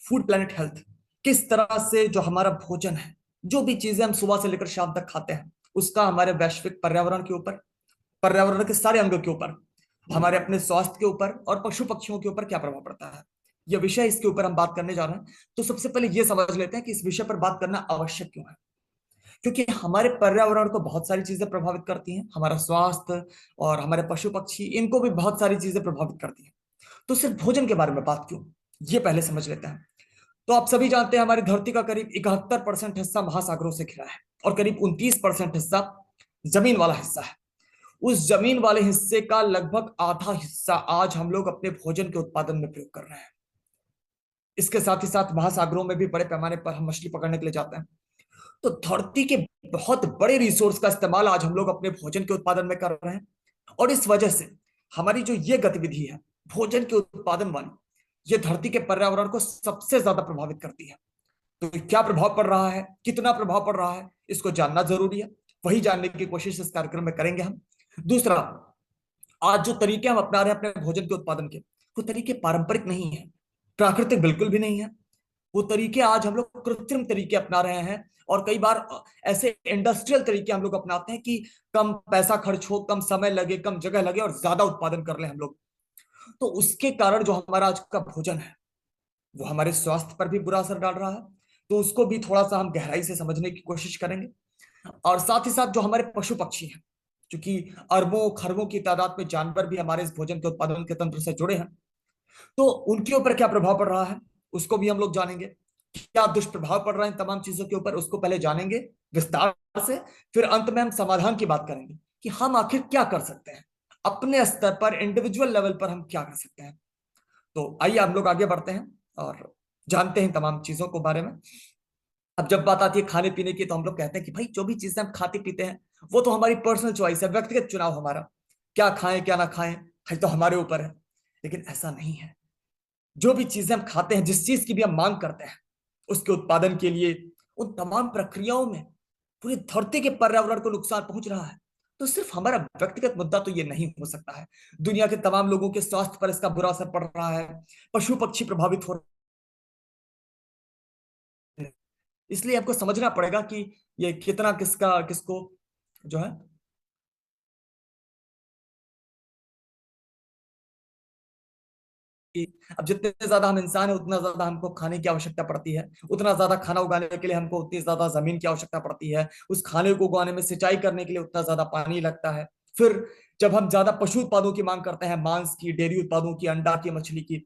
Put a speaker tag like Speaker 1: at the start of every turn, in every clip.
Speaker 1: Food planet health, किस तरह से जो हमारा भोजन है, जो भी चीजें हम सुबह से लेकर शाम तक खाते हैं, उसका हमारे वैश्विक पर्यावरण के ऊपर, पर्यावरण के सारे अंगों के ऊपर, हमारे अपने स्वास्थ्य के ऊपर और पशु पक्षियों के ऊपर क्या प्रभाव पड़ता है। यह विषय, इसके ऊपर हम बात करने जा रहे हैं। तो सबसे पहले यह समझ लेते हैं कि इस विषय पर बात करना आवश्यक क्यों है। क्योंकि हमारे पर्यावरण को बहुत सारी चीजें प्रभावित करती हैं, हमारा स्वास्थ्य और हमारे पशु पक्षी, इनको भी बहुत सारी चीजें प्रभावित करती हैं। तो सिर्फ भोजन के बारे में बात क्यों, ये पहले समझ लेते हैं। तो आप सभी जानते हैं हमारी धरती का करीब 71% हिस्सा महासागरों से घिरा है और करीब 29% हिस्सा जमीन वाला हिस्सा है। उस जमीन वाले हिस्से का लगभग आधा हिस्सा आज हम लोग अपने भोजन के उत्पादन में प्रयोग कर रहे हैं। इसके साथ ही साथ महासागरों में भी बड़े पैमाने पर हम मछली पकड़ने के लिए जाते हैं। तो धरती के बहुत बड़े रिसोर्स का इस्तेमाल आज हम लोग अपने भोजन के उत्पादन में कर रहे हैं। और इस वजह से हमारी जो ये गतिविधि है भोजन के उत्पादन वाली, ये धरती के पर्यावरण को सबसे ज्यादा प्रभावित करती है। तो क्या प्रभाव पड़ रहा है, कितना प्रभाव पड़ रहा है, इसको जानना जरूरी है। वही जानने की कोशिश इस कार्यक्रम में करेंगे हम। दूसरा, आज जो तरीके हम अपना रहे हैं अपने भोजन के उत्पादन के, वो तरीके पारंपरिक नहीं है, प्राकृतिक बिल्कुल भी नहीं है। वो तरीके आज हम लोग कृत्रिम तरीके अपना रहे हैं। और कई बार ऐसे इंडस्ट्रियल तरीके हम लोग अपनाते हैं कि कम पैसा खर्च हो, कम समय लगे, कम जगह लगे और ज्यादा उत्पादन कर ले हम लोग। तो उसके कारण जो हमारा आज का भोजन है वो हमारे स्वास्थ्य पर भी बुरा असर डाल रहा है। तो उसको भी थोड़ा सा हम गहराई से समझने की कोशिश करेंगे। और साथ ही साथ जो हमारे पशु पक्षी हैं, क्योंकि अरबों खरबों की तादाद में जानवर भी हमारे इस भोजन के उत्पादन के तंत्र से जुड़े हैं, तो उनके ऊपर क्या प्रभाव पड़ रहा है उसको भी हम लोग जानेंगे। क्या दुष्प्रभाव पड़ रहा है इन तमाम चीजों के ऊपर, उसको पहले जानेंगे विस्तार से। फिर अंत में हम समाधान की बात करेंगे कि हम आखिर क्या कर सकते हैं, अपने स्तर पर इंडिविजुअल लेवल पर हम क्या कर सकते हैं। तो आइए हम लोग आगे बढ़ते हैं और जानते हैं तमाम चीजों को बारे में। अब जब बात आती है खाने पीने की, तो हम लोग कहते हैं कि भाई जो भी चीजें हम खाते पीते हैं वो तो हमारी पर्सनल चॉइस है, व्यक्तिगत चुनाव हमारा, क्या खाएं क्या ना खाएं है तो हमारे ऊपर है। लेकिन ऐसा नहीं है। जो भी चीजें हम खाते हैं, जिस चीज की भी हम मांग करते हैं, उसके उत्पादन के लिए उन तमाम प्रक्रियाओं में पूरी धरती के पर्यावरण को नुकसान पहुंच रहा है। तो सिर्फ हमारा व्यक्तिगत मुद्दा तो ये नहीं हो सकता है, दुनिया के तमाम लोगों के स्वास्थ्य पर इसका बुरा असर पड़ रहा है, पशु पक्षी प्रभावित हो रहे हैं। इसलिए आपको समझना पड़ेगा कि ये कितना किसका किसको जो है कि अब जितने ज्यादा हम इंसान है उतना ज्यादा हमको खाने की आवश्यकता पड़ती है, उतना ज्यादा खाना उगाने के लिए हमको उतनी ज्यादा जमीन की आवश्यकता पड़ती है, उस खाने को उगाने में सिंचाई करने के लिए उतना ज्यादा पानी लगता है। फिर जब हम ज्यादा पशु उत्पादों की मांग करते हैं, मांस की, डेयरी उत्पादों की, अंडा की, मछली की,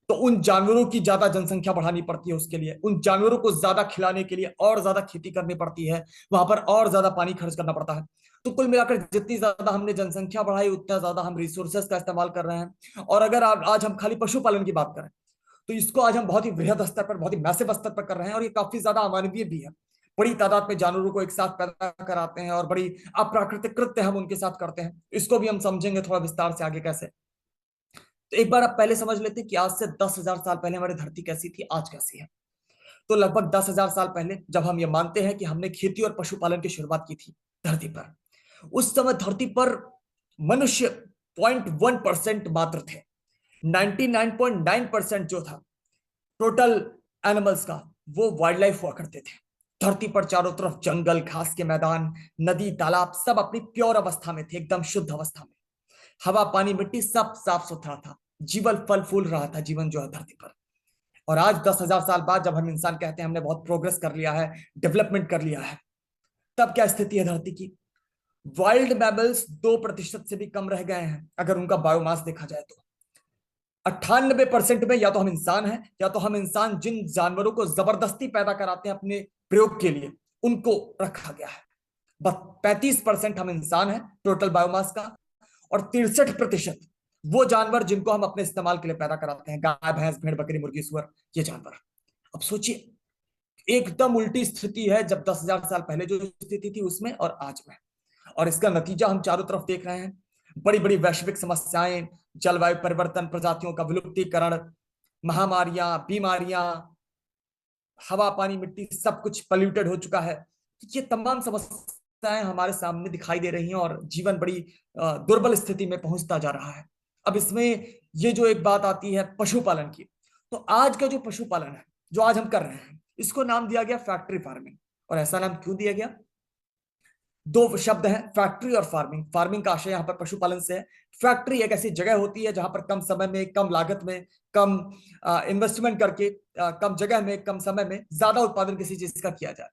Speaker 1: तो उन जानवरों की ज्यादा जनसंख्या बढ़ानी पड़ती है, उसके लिए उन जानवरों को ज्यादा खिलाने के लिए और ज्यादा खेती करनी पड़ती है, वहां पर और ज्यादा पानी खर्च करना पड़ता है। तो कुल मिलाकर जितनी ज्यादा हमने जनसंख्या बढ़ाई उतना ज्यादा हम रिसोर्सेज का इस्तेमाल कर रहे हैं। और अगर आज हम खाली पशुपालन की बात करें, तो इसको आज हम बहुत ही वृहद स्तर पर, बहुत ही मैसिव स्तर पर कर रहे हैं, और ये काफी ज्यादा अमानवीय भी है। बड़ी तादाद में जानवरों को एक साथ पैदा कराते हैं और बड़ी अप्राकृतिक कृत्य हम उनके साथ करते हैं। इसको भी हम समझेंगे थोड़ा विस्तार से आगे कैसे। तो एक बार आप पहले समझ लेते हैं कि आज से 10,000 साल पहले हमारी धरती कैसी थी, आज कैसी है। तो लगभग 10,000 साल पहले जब हम ये मानते हैं कि हमने खेती और पशुपालन की शुरुआत की थी धरती पर, उस समय धरती पर मनुष्य 0.1% मात्र थे। 99.9% जो था टोटल एनिमल्स का, वो वाइल्ड लाइफ हुआ करते थे। धरती पर चारों तरफ जंगल, घास के मैदान, नदी, तालाब सब अपनी प्योर अवस्था में थे, एकदम शुद्ध अवस्था में। हवा, पानी, मिट्टी सब साफ सुथरा था। जीवन फल फूल रहा था, जीवन जो है धरती पर। और आज 10,000 साल बाद जब हम इंसान कहते हैं हमने बहुत प्रोग्रेस कर लिया है, डेवलपमेंट कर लिया है, तब क्या स्थिति है धरती की। वाइल्ड मैमल्स 2% से भी कम रह गए हैं अगर उनका बायोमास देखा जाए तो। 98% में या तो हम इंसान हैं, या तो हम इंसान जिन जानवरों को जबरदस्ती पैदा कराते हैं अपने प्रयोग के लिए, उनको रखा गया है। बस 35% हम इंसान हैं टोटल बायोमास का, और 63% वो जानवर जिनको हम अपने इस्तेमाल के लिए पैदा कराते हैं, गाय, भैंस, भेड़, बकरी, मुर्गी, सुअर, ये जानवर। अब सोचिए, एकदम उल्टी स्थिति है जब 10,000 साल पहले जो स्थिति थी उसमें और आज में। और इसका नतीजा हम चारों तरफ देख रहे हैं। बड़ी बड़ी वैश्विक समस्याएं, जलवायु परिवर्तन, प्रजातियों का विलुप्तीकरण, महामारियां, बीमारियां, हवा, पानी, मिट्टी सब कुछ पल्यूटेड हो चुका है। ये तमाम समस्याएं हमारे सामने दिखाई दे रही हैं और जीवन बड़ी दुर्बल स्थिति में पहुंचता जा रहा है। अब इसमें ये जो एक बात आती है पशुपालन की, तो आज का जो पशुपालन है जो आज हम कर रहे हैं, इसको नाम दिया गया फैक्ट्री फार्मिंग। और ऐसा नाम क्यों दिया गया? दो शब्द हैं, फैक्ट्री और फार्मिंग। फार्मिंग का आशय यहाँ पर पशुपालन से है। फैक्ट्री एक ऐसी जगह होती है जहां पर कम समय में, कम लागत में, कम इन्वेस्टमेंट करके, कम जगह में, कम समय में ज्यादा उत्पादन किसी चीज का किया जाए।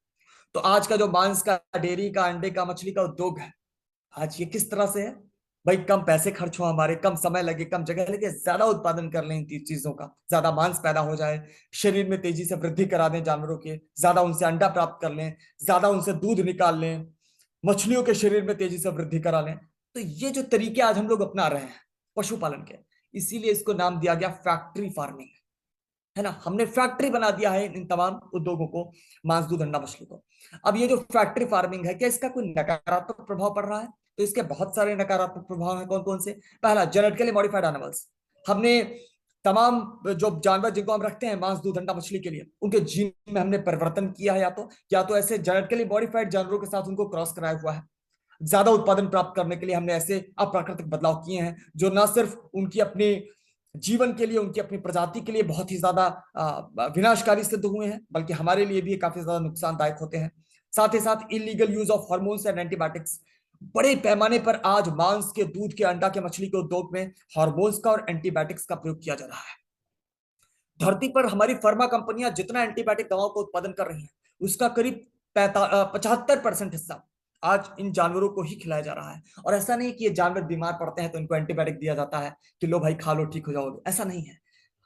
Speaker 1: तो आज का जो मांस का, डेयरी का, अंडे का, मछली का उद्योग है, आज ये किस तरह से है? भाई कम पैसे खर्च हो हमारे, कम समय लगे, कम जगह लगे, ज्यादा उत्पादन कर लें इन चीजों का, ज्यादा मांस पैदा हो जाए, शरीर में तेजी से वृद्धि करा दें जानवरों के, ज्यादा उनसे अंडा प्राप्त कर लें, ज्यादा उनसे दूध निकाल लें, मछलियों के शरीर में तेजी से वृद्धि करा लें। तो ये जो तरीके आज हम लोग अपना रहे हैं पशुपालन के, इसीलिए इसको नाम दिया गया फैक्ट्री फार्मिंग, है ना। हमने फैक्ट्री बना दिया है इन तमाम उद्योगों को, मांस, दूध, अंडा, मछली को। अब ये जो फैक्ट्री फार्मिंग है, क्या इसका कोई नकारात्मक प्रभाव पड़ रहा है? तो इसके बहुत सारे नकारात्मक प्रभाव हैं। कौन कौन से? पहला, जेनेटिकली मॉडिफाइड एनिमल्स। हमने तमाम जो जानवर जिनको हम रखते हैं मांस, दूध, अंडा, मछली के लिए, उनके जीन में हमने परिवर्तन किया है, या तो ऐसे जेनेटिकली मॉडिफाइड जानवरों के साथ उनको क्रॉस कराया हुआ है। ज्यादा उत्पादन प्राप्त करने के लिए हमने ऐसे अप्राकृतिक बदलाव किए हैं जो न सिर्फ उनकी अपनी जीवन के लिए, उनकी अपनी प्रजाति के लिए बहुत ही ज्यादा विनाशकारी सिद्ध हुए हैं, बल्कि हमारे लिए भी काफी ज्यादा नुकसानदायक होते हैं। साथ ही साथ illegal use of hormones and antibiotics. बड़े पैमाने पर आज मांस के, दूध के, अंडा के, मछली के उद्योग में हार्मोन्स का और एंटीबायोटिक्स का प्रयोग किया जा रहा है। धरती पर हमारी फार्मा कंपनियां जितना एंटीबायोटिक दवाओं का उत्पादन कर रही हैं, उसका करीब 75% हिस्सा आज इन जानवरों को ही खिलाया जा रहा है। और ऐसा नहीं कि ये जानवर बीमार पड़ते हैं तो इनको एंटीबायोटिक दिया जाता है कि लो भाई खा लो, ठीक हो जाओगे, ऐसा नहीं है।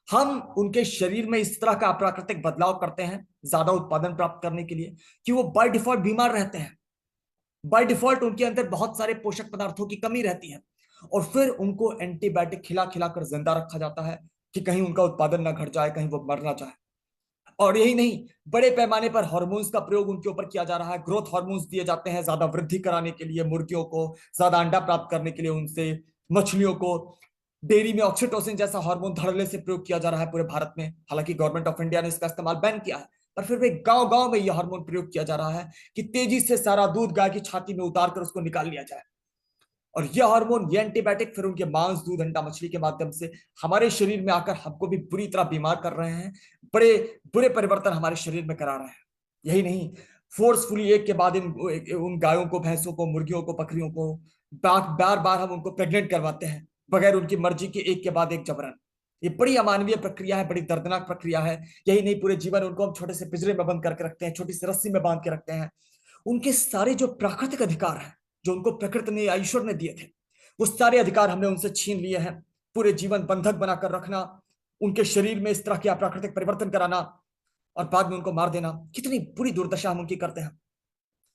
Speaker 1: हम उनके शरीर में इस तरह का अप्राकृतिक बदलाव करते हैं ज्यादा उत्पादन प्राप्त करने के लिए, कि वो बाय डिफॉल्ट बीमार रहते हैं। बाय डिफॉल्ट उनके अंदर बहुत सारे पोषक पदार्थों की कमी रहती है, और फिर उनको एंटीबायोटिक खिला खिलाकर जिंदा रखा जाता है कि कहीं उनका उत्पादन ना घट जाए, कहीं वो मर ना जाए। और यही नहीं, बड़े पैमाने पर हार्मोन्स का प्रयोग उनके ऊपर किया जा रहा है। ग्रोथ हार्मोन्स दिए जाते हैं ज्यादा वृद्धि कराने के लिए, मुर्गियों को ज्यादा अंडा प्राप्त करने के लिए, उनसे मछलियों को। डेयरी में ऑक्सीटोसिन जैसा हार्मोन धड़ल्ले से प्रयोग किया जा रहा है पूरे भारत में। हालांकि गवर्नमेंट ऑफ इंडिया ने इसका इस्तेमाल बैन किया है, पर फिर भी गांव गांव में यह हार्मोन प्रयोग किया जा रहा है कि तेजी से सारा दूध गाय की छाती में उतार कर उसको निकाल लिया जाए। और ये हार्मोन, ये एंटीबायोटिक फिर उनके मांस, दूध, अंडा, मछली के माध्यम से हमारे शरीर में आकर हमको भी बुरी तरह बीमार कर रहे हैं। बड़े बुरे परिवर्तन हमारे शरीर में करा रहे हैं। यही नहीं, फोर्सफुली एक के बाद उन गायों को, भैंसों को, मुर्गियों को, बकरियों को बार बार हम उनको प्रेग्नेंट करवाते हैं बगैर उनकी मर्जी के, एक के बाद एक जबरन। ये बड़ी अमानवीय प्रक्रिया है, बड़ी दर्दनाक प्रक्रिया है। यही नहीं, पूरे जीवन उनको हम छोटे से पिंजरे में बंद करके रखते हैं, छोटी सी रस्सी में बांध के रखते हैं। उनके सारे जो प्राकृतिक अधिकार हैं, जो उनको प्रकृति ने, ईश्वर ने दिए थे, वो सारे अधिकार हमने उनसे छीन लिए हैं। पूरे जीवन बंधक बनाकर रखना, उनके शरीर में इस तरह के अप्राकृतिक परिवर्तन कराना, और बाद में उनको मार देना, कितनी बुरी दुर्दशा हम उनकी करते हैं।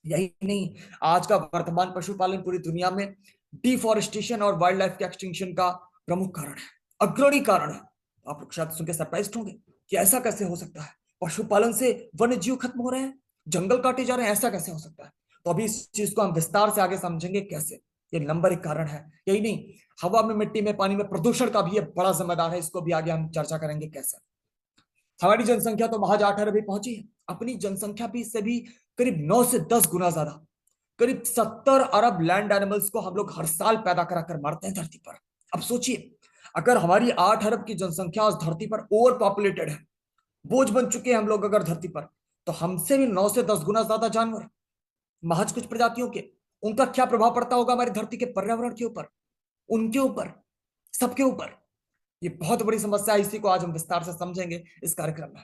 Speaker 1: यही नहीं, आज का वर्तमान पशुपालन पूरी दुनिया में डिफॉरेस्टेशन और वाइल्ड लाइफ के एक्सटिंक्शन का प्रमुख कारण है, अग्रणी कारण है। आप लोग शायद सुन के सरप्राइज होंगे कि ऐसा कैसे हो सकता है, पशुपालन से वन्य जीव खत्म हो रहे हैं, जंगल काटे जा रहे हैं, ऐसा कैसे हो सकता है? तो अभी इस चीज को हम विस्तार से आगे समझेंगे कैसे। ये नंबर एक कारण है। यही नहीं, हवा में, मिट्टी में, पानी में प्रदूषण का भी ये बड़ा जिम्मेदार है। इसको भी आगे हम चर्चा करेंगे कैसे। हमारी जनसंख्या तो महज 8 अरब पहुंची है। अपनी जनसंख्या भी इससे भी करीब 9 से 10 गुना ज्यादा, करीब 70 अरब लैंड एनिमल्स को हम लोग हर साल पैदा करा कर मारते हैं धरती पर। अब सोचिए, अगर हमारी 8 अरब की जनसंख्या उस धरती पर ओवर पॉपुलेटेड है, बोझ बन चुके हैं हम लोग अगर धरती पर, तो हमसे भी 9 से 10 गुना ज्यादा जानवर, महज कुछ प्रजातियों के, उनका क्या प्रभाव पड़ता होगा हमारी धरती के पर्यावरण के ऊपर, उनके ऊपर, सबके ऊपर। ये बहुत बड़ी समस्या है, इसी को आज हम विस्तार से समझेंगे इस कार्यक्रम में।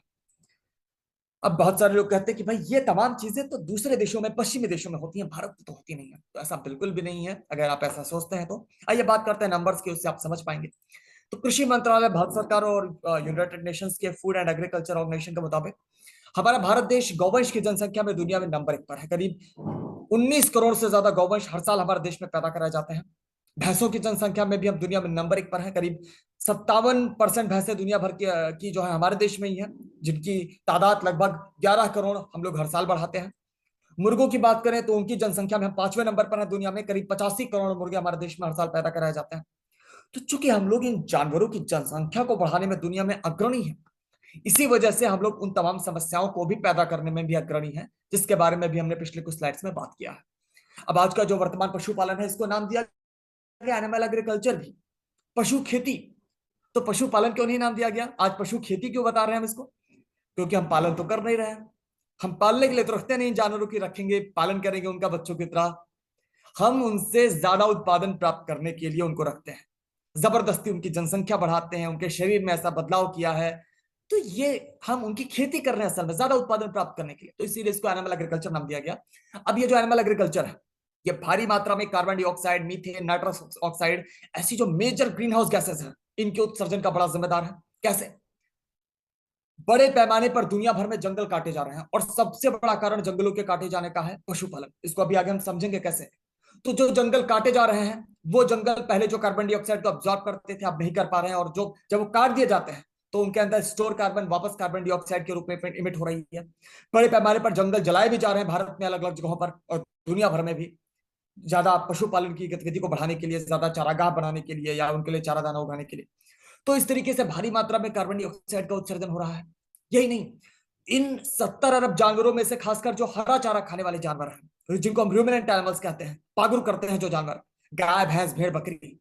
Speaker 1: अब बहुत सारे लोग कहते हैं कि भाई ये तमाम चीजें तो दूसरे देशों में, पश्चिमी देशों में होती हैं, भारत में तो होती नहीं है। तो ऐसा बिल्कुल भी नहीं है, अगर आप ऐसा सोचते हैं तो। आइए बात करते हैं नंबर्स की, उससे आप समझ पाएंगे। तो कृषि मंत्रालय, भारत सरकार और यूनाइटेड नेशंस के फूड एंड एग्रीकल्चर ऑर्गेनाइजेशन के मुताबिक हमारा भारत देश गौवंश की जनसंख्या में दुनिया में नंबर 1 पर है। करीब 19 करोड़ से ज्यादा गौवंश हर साल हमारे देश में पैदा कराए जाते हैं। भैंसों की जनसंख्या में भी हम दुनिया में नंबर 1 पर है। करीब 57% भैंसें दुनिया भर की जो है हमारे देश में ही है, जिनकी तादाद लगभग 11 करोड़ हम लोग हर साल बढ़ाते हैं। मुर्गों की बात करें तो उनकी जनसंख्या में हम 5वें नंबर पर है दुनिया में। करीब 85 करोड़ मुर्गे हमारे देश में हर साल पैदा कराए जाते हैं। तो चूंकि हम लोग इन जानवरों की जनसंख्या को बढ़ाने में दुनिया में अग्रणी है, इसी वजह से हम लोग उन तमाम समस्याओं को भी पैदा करने में भी अग्रणी है, जिसके बारे में भी हमने पिछले कुछ स्लाइड्स में बात किया है। अब आज का जो वर्तमान पशुपालन है, इसको नाम दिया गया एनिमल एग्रीकल्चर भी, पशु खेती। तो पशुपालन क्यों नहीं नाम दिया गया, आज पशु खेती क्यों बता रहे हैं हम इसको? क्योंकि हम पालन तो कर नहीं रहे हैं। हम पालने के लिए तो रखते नहीं, जानवरों की रखेंगे, पालन करेंगे उनका बच्चों की तरह। हम उनसे ज्यादा उत्पादन प्राप्त करने के लिए उनको रखते हैं, जबरदस्ती उनकी जनसंख्या बढ़ाते हैं, उनके शरीर में ऐसा बदलाव किया है। तो ये हम उनकी खेती कर रहे हैं असल में ज्यादा उत्पादन प्राप्त करने के लिए, तो इसीलिए इसको एनिमल एग्रीकल्चर नाम दिया गया। अब ये जो एनिमल एग्रीकल्चर है, ये भारी मात्रा में carbon dioxide, methane, nitrous oxide, ऐसी जो मेजर ग्रीन हाउस गैसेस हैं, इनके उत्सर्जन का बड़ा जिम्मेदार है। कैसे? बड़े पैमाने पर दुनिया भर में जंगल काटे जा रहे हैं, और सबसे बड़ा कारण जंगलों के काटे जाने का है पशुपालन। इसको अभी आगे हम समझेंगे कैसे। तो जो जंगल काटे जा रहे हैं, वो जंगल पहले जो कार्बन डाइऑक्साइड को अब्सॉर्ब करते थे, अब नहीं कर पा रहे हैं, और जो जब वो काट दिए जाते हैं तो उनके अंदर स्टोर कार्बन वापस कार्बन डाइऑक्साइड के रूप में इमिट हो रही है। बड़े पैमाने पर जंगल जलाए भी जा रहे हैं भारत में अलग अलग जगहों पर, और दुनिया भर में भी, ज्यादा पशुपालन की गतिविधि को बढ़ाने के लिए, ज्यादा चारागाह बनाने के लिए, या उनके लिए चारा दाना उगाने के लिए। तो इस तरीके से भारी मात्रा में कार्बन डाइऑक्साइड का उत्सर्जन हो रहा है। यही नहीं, इन 70 अरब जानवरों में से खासकर जो हरा चारा खाने वाले जानवर हैं, जिनको हम रूमिनेंट एनिमल्स कहते हैं, पागुर करते हैं जो जानवर, गाय, भैंस, भेड़, बकरी,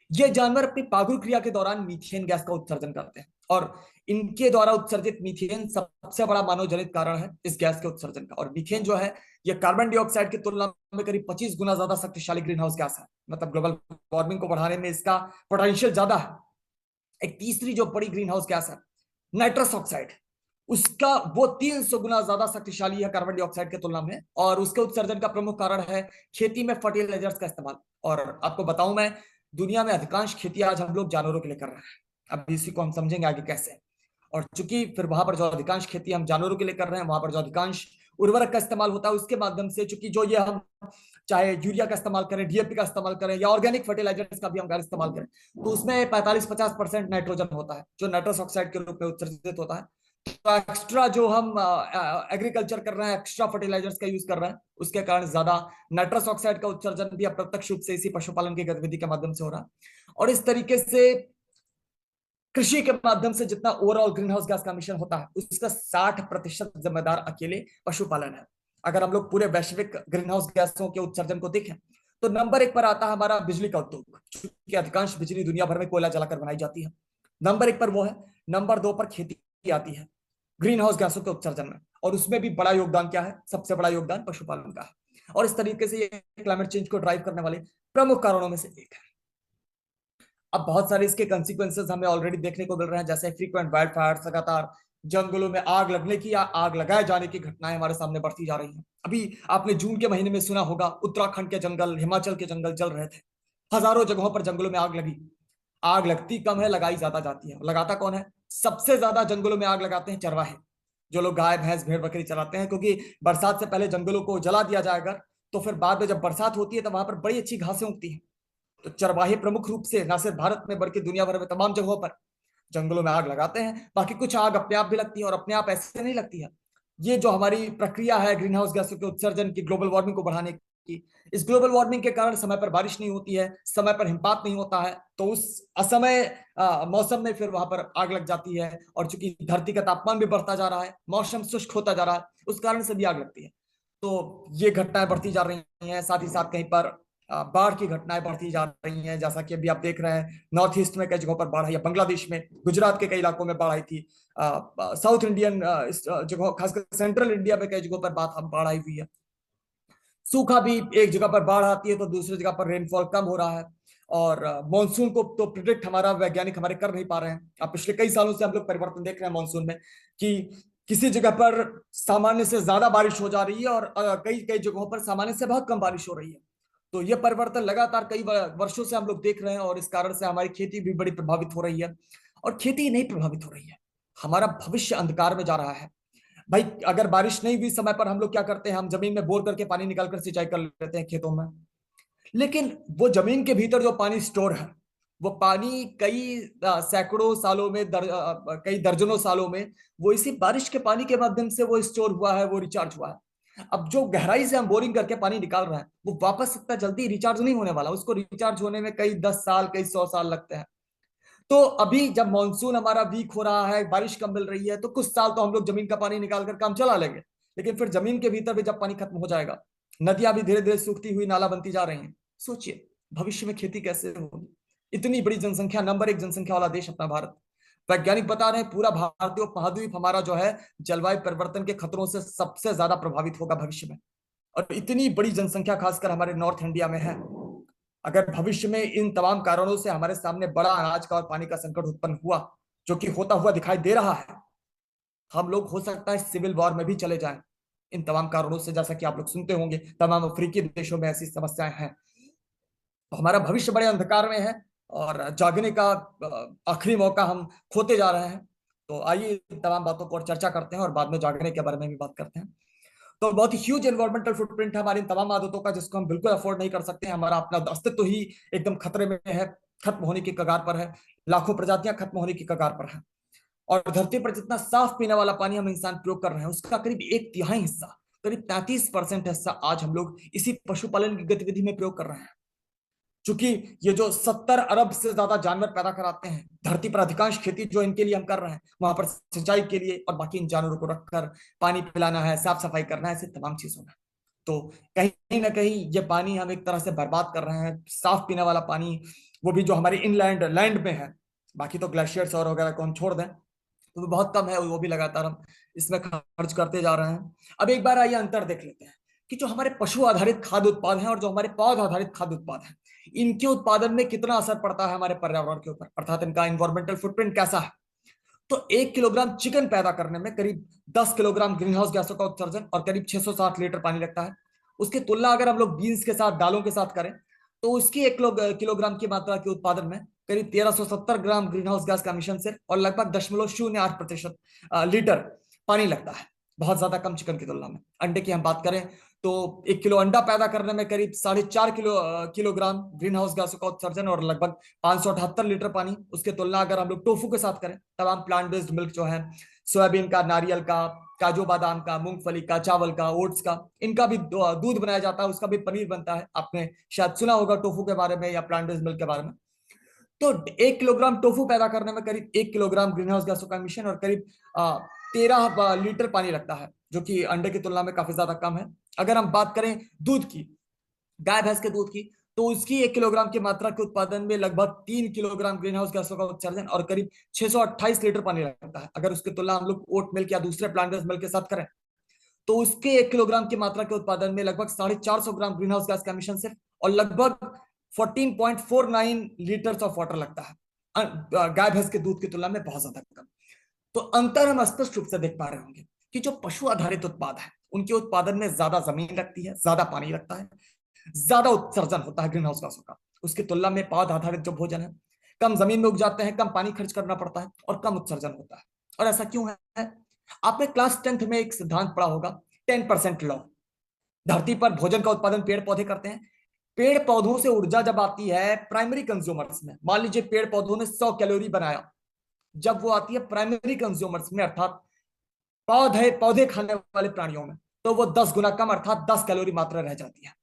Speaker 1: ये जानवर अपनी पागुर क्रिया के दौरान मीथेन गैस का उत्सर्जन करते हैं, और इनके द्वारा उत्सर्जित मीथेन सबसे बड़ा मानव जनित कारण है इस गैस के उत्सर्जन का। और मीथेन जो है, ये कार्बन डाइऑक्साइड की तुलना में करीब 25 गुना ज्यादा शक्तिशाली ग्रीन हाउस गैस है। मतलब ग्लोबल वार्मिंग को बढ़ाने में इसका पोटेंशियल ज्यादा है। एक तीसरी जो बड़ी ग्रीन हाउस गैस है, नाइट्रस ऑक्साइड, उसका वो 300 गुना ज्यादा शक्तिशाली है कार्बन डाइऑक्साइड की तुलना में, और उसके उत्सर्जन का प्रमुख कारण है खेती में फर्टिलाइजर्स का इस्तेमाल। और आपको बताऊं मैं, दुनिया में अधिकांश खेती आज हम लोग जानवरों के लिए कर रहे हैं। अब इसी को हम समझेंगे आगे कैसे। और चूंकि फिर वहां पर जो अधिकांश खेती हम जानवरों के लिए कर रहे हैं, वहां पर जो अधिकांश उर्वरक का इस्तेमाल होता है उसके माध्यम से, चूंकि जो ये हम चाहे यूरिया का इस्तेमाल करें, डीएपी का इस्तेमाल करें, या ऑर्गेनिक फर्टिलाइजर्स का भी हम इस्तेमाल करें, तो उसमें 45-50% नाइट्रोजन होता है जो नाइट्रस ऑक्साइड के रूप में उत्सर्जित होता है। तो एक्स्ट्रा जो हम एग्रीकल्चर कर रहे हैं, एक्स्ट्रा फर्टिलाइजर्स का यूज कर रहे हैं, उसके कारण ज्यादा नाइट्रस ऑक्साइड का उत्सर्जन भी अप्रत्यक्ष रूप से इसी पशुपालन की गतिविधि के माध्यम से हो रहा है। और इस तरीके से कृषि के माध्यम से जितना ओवरऑल ग्रीन हाउस गैस का मिशन होता है, उसका 60% जिम्मेदार अकेले पशुपालन है। अगर हम लोग पूरे वैश्विक ग्रीन हाउस गैसों के उत्सर्जन को देखें, तो नंबर 1 पर आता है हमारा बिजली का उद्योग, क्योंकि अधिकांश बिजली दुनिया भर में कोयला जलाकर बनाई जाती है। नंबर 1 पर वो है। नंबर 2 पर खेती आती है ग्रीन हाउस गैसों के उत्सर्जन में, और उसमें भी बड़ा योगदान क्या है? सबसे बड़ा योगदान पशुपालन का है। और इस तरीके से ये क्लाइमेट चेंज को ड्राइव करने वाले प्रमुख कारणों में से एक है। अब बहुत सारे इसके कंसिक्वेंसेस हमें ऑलरेडी देखने को मिल रहे हैं, जैसे फ्रीक्वेंट वाइल्ड फायर्स, लगातार जंगलों में आग लगने की या आग लगाए जाने की घटनाएं हमारे सामने बढ़ती जा रही हैं। अभी आपने जून के महीने में सुना होगा, उत्तराखंड के जंगल, हिमाचल के जंगल जल रहे थे। हजारों जगहों पर जंगलों में आग लगी। आग लगती कम है, लगाई ज्यादा जाती है। लगाता कौन है? सबसे ज्यादा जंगलों में आग लगाते हैं चरवाहे, जो लोग गाय, भैंस, भेड़, बकरी चलाते हैं, क्योंकि बरसात से पहले जंगलों को जला दिया जाएगा, तो फिर बाद में जब बरसात होती है तो वहां पर बड़ी अच्छी घासें उगती हैं। तो चरवाहे प्रमुख रूप से न सिर्फ भारत में बल्कि दुनिया भर में तमाम जगहों पर जंगलों में आग लगाते हैं। बाकी कुछ आग अपने आप भी लगती है, और अपने आप ऐसे नहीं लगती है। ये जो हमारी प्रक्रिया है ग्रीन हाउस गैसों के उत्सर्जन की, ग्लोबल वार्मिंग को बढ़ाने की, इस ग्लोबल वार्मिंग के कारण समय पर बारिश नहीं होती है, समय पर हिमपात नहीं होता है, तो उस असमय मौसम में फिर वहां पर आग लग जाती है। और चूंकि धरती का तापमान भी बढ़ता जा रहा है, मौसम शुष्क होता जा रहा है, उस कारण से भी आग लगती है। तो ये घटनाएं बढ़ती जा रही हैं। साथ ही साथ कहीं पर बाढ़ की घटनाएं बढ़ती जा रही हैं, जैसा कि अभी आप देख रहे हैं, नॉर्थ ईस्ट में कई जगहों पर बाढ़ आई है, बांग्लादेश में, गुजरात के कई इलाकों में बाढ़ आई थी, साउथ इंडियन जगह, खासकर सेंट्रल इंडिया में कई जगहों पर बाढ़ आई हुई है। सूखा भी, एक जगह पर बाढ़ आती है तो दूसरी जगह पर रेनफॉल कम हो रहा है। और मॉनसून को तो प्रिडिक्ट हमारा वैज्ञानिक हमारे कर नहीं पा रहे हैं। अब पिछले कई सालों से हम लोग परिवर्तन देख रहे हैं मॉनसून में, कि किसी जगह पर सामान्य से ज्यादा बारिश हो जा रही है, और कई कई जगहों पर सामान्य से बहुत कम बारिश हो रही है। तो ये परिवर्तन लगातार कई वर्षों से हम लोग देख रहे हैं, और इस कारण से हमारी खेती भी बड़ी प्रभावित हो रही है। और खेती नहीं प्रभावित हो रही है, हमारा भविष्य अंधकार में जा रहा है। भाई, अगर बारिश नहीं हुई समय पर, हम लोग क्या करते हैं? हम जमीन में बोर करके पानी निकालकर सिंचाई कर लेते हैं खेतों में। लेकिन वो जमीन के भीतर जो पानी स्टोर है, वो पानी कई सैकड़ों सालों में, कई दर्जनों सालों में, वो इसी बारिश के पानी के माध्यम से वो स्टोर हुआ है, वो रिचार्ज हुआ है। अब जो गहराई से हम बोरिंग करके पानी निकाल रहे हैं, वो वापस इतना जल्दी रिचार्ज नहीं होने वाला। उसको रिचार्ज होने में कई 10 साल, कई 100 साल लगते हैं। तो अभी जब मानसून हमारा वीक हो रहा है, बारिश कम मिल रही है, तो कुछ साल तो हम लोग जमीन का पानी निकाल कर काम चला लेंगे। लेकिन फिर जमीन के भीतर भी जब पानी खत्म हो जाएगा, नदियां भी धीरे धीरे सूखती हुई नाला बनती जा रही हैं, सोचिए भविष्य में खेती कैसे होगी? इतनी बड़ी जनसंख्या, नंबर 1 जनसंख्या वाला देश अपना भारत, वैज्ञानिक बता रहे हैं पूरा भारतीय उपमहाद्वीप हमारा जो है जलवायु परिवर्तन के खतरों से सबसे ज्यादा प्रभावित होगा भविष्य में। और इतनी बड़ी जनसंख्या खासकर हमारे नॉर्थ इंडिया में है। अगर भविष्य में इन तमाम कारणों से हमारे सामने बड़ा अनाज का और पानी का संकट उत्पन्न हुआ, जो कि होता हुआ दिखाई दे रहा है, हम लोग हो सकता है सिविल वॉर में भी चले जाएं इन तमाम कारणों से। जैसा कि आप लोग सुनते होंगे तमाम अफ्रीकी देशों में ऐसी समस्याएं हैं। तो हमारा भविष्य बड़े अंधकार में है और जागने का आखिरी मौका हम खोते जा रहे हैं। तो आइए इन तमाम बातों पर चर्चा करते हैं और बाद में जागने के बारे में भी बात करते हैं। तो बहुत ही ह्यूज एनवायरमेंटल फुटप्रिंट है हमारी इन तमाम आदतों का, जिसको हम बिल्कुल अफोर्ड नहीं कर सकते। हमारा अपना अस्तित्व ही एकदम खतरे में है, खत्म होने की कगार पर है। लाखों प्रजातियां खत्म होने की कगार पर है। और धरती पर जितना साफ पीने वाला पानी हम इंसान प्रयोग कर रहे हैं, उसका करीब 1/3 हिस्सा, करीब 33% हिस्सा आज हम लोग इसी पशुपालन की गतिविधि में प्रयोग कर रहे हैं। चूंकि ये जो 70 अरब से ज्यादा जानवर पैदा कराते हैं धरती पर, अधिकांश खेती जो इनके लिए हम कर रहे हैं, वहां पर सिंचाई के लिए और बाकी इन जानवरों को रखकर पानी पिलाना है, साफ सफाई करना है, ऐसे तमाम चीजों में। तो कहीं ना कहीं ये पानी हम एक तरह से बर्बाद कर रहे हैं। साफ पीने वाला पानी, वो भी जो हमारे इनलैंड लैंड में है, बाकी तो ग्लेशियर्स और वगैरह को हम छोड़ दें तो वो बहुत कम है, वो भी लगातार हम इसमें खर्च करते जा रहे हैं। अब एक बार आइए अंतर देख लेते हैं कि जो हमारे पशु आधारित खाद्य उत्पाद हैं और जो हमारे पौध आधारित खाद्य उत्पाद हैं, इनके उत्पादन में कितना असर पड़ता है हमारे पर्यावरण के ऊपर, अर्थात इनका इन्वायरमेंटल फुटप्रिंट कैसा है। तो 1 किलोग्राम चिकन पैदा करने में करीब 10 किलोग्राम ग्रीन हाउस गैसों का उत्सर्जन और करीब 660 लीटर पानी लगता है। उसकी तुलना अगर हम लोग बीन्स के साथ, दालों के साथ करें, तो उसकी 1 किलोग्राम की मात्रा के उत्पादन में करीब 1370 ग्राम ग्रीन हाउस गैस का मिशन से और लगभग 0.08% लीटर पानी लगता है। बहुत ज्यादा कम चिकन की तुलना में। अंडे की हम बात करें तो 1 किलो अंडा पैदा करने में करीब 4.5 किलोग्राम ग्रीन हाउस गैसों का उत्सर्जन और लगभग 578 लीटर पानी। उसके तुलना अगर हम लोग टोफू के साथ करें, तमाम प्लांट बेस्ड मिल्क जो है, सोयाबीन का, नारियल का, काजू बादाम का, मूंगफली का, चावल का, ओट्स का, इनका भी दूध बनाया जाता है, उसका भी पनीर बनता है। आपने शायद सुना होगा टोफू के बारे में या प्लांट बेस्ड मिल्क के बारे में। तो 1 किलोग्राम टोफू पैदा करने में करीब 1 किलोग्राम ग्रीन हाउस गैसों का एमिशन और करीब 13 लीटर पानी लगता है, जो कि अंडे की तुलना में काफी ज्यादा कम है। अगर हम बात करें दूध की, गाय भैंस के दूध की, तो उसकी 1 किलोग्राम की मात्रा के उत्पादन में लगभग 3 किलोग्राम ग्रीन हाउस गैसों का उत्सर्जन और करीब 628 लीटर पानी लगता है। अगर उसकी तुलना हम लोग ओट मिल्क या दूसरे प्लांट बेस्ड मिल्क के साथ करें, तो उसके 1 किलोग्राम की मात्रा के उत्पादन में लगभग 450 ग्राम ग्रीन हाउस गैस का एमिशन सिर्फ और लगभग 14.49 लीटर ऑफ वाटर लगता है। गाय भैंस के दूध की तुलना में बहुत ज्यादा कम। तो अंतर हम स्पष्ट रूप से देख पा रहे होंगे कि जो पशु आधारित उत्पाद है, उनके उत्पादन में ज्यादा जमीन लगती है, ज्यादा पानी लगता है, ज्यादा उत्सर्जन होता है ग्रीन हाउस गैसों का। उसकी तुलना में पौध आधारित जो भोजन है, कम जमीन में उग जाते हैं, कम पानी खर्च करना पड़ता है और कम उत्सर्जन होता है। और ऐसा क्यों है? आपने क्लास 10th में एक सिद्धांत पढ़ा होगा, 10% लॉ। धरती पर भोजन का उत्पादन पेड़ पौधे करते हैं। पेड़ पौधों से ऊर्जा जब आती है प्राइमरी कंज्यूमर्स में, मान लीजिए पेड़ पौधों ने 100 कैलोरी बनाया, जब वो आती है प्राइमरी कंज्यूमर्स में, अर्थात पौधे पौधे खाने वाले प्राणियों में, तो वो 10 गुना कम, अर्थात 10 कैलोरी मात्रा रह जाती है।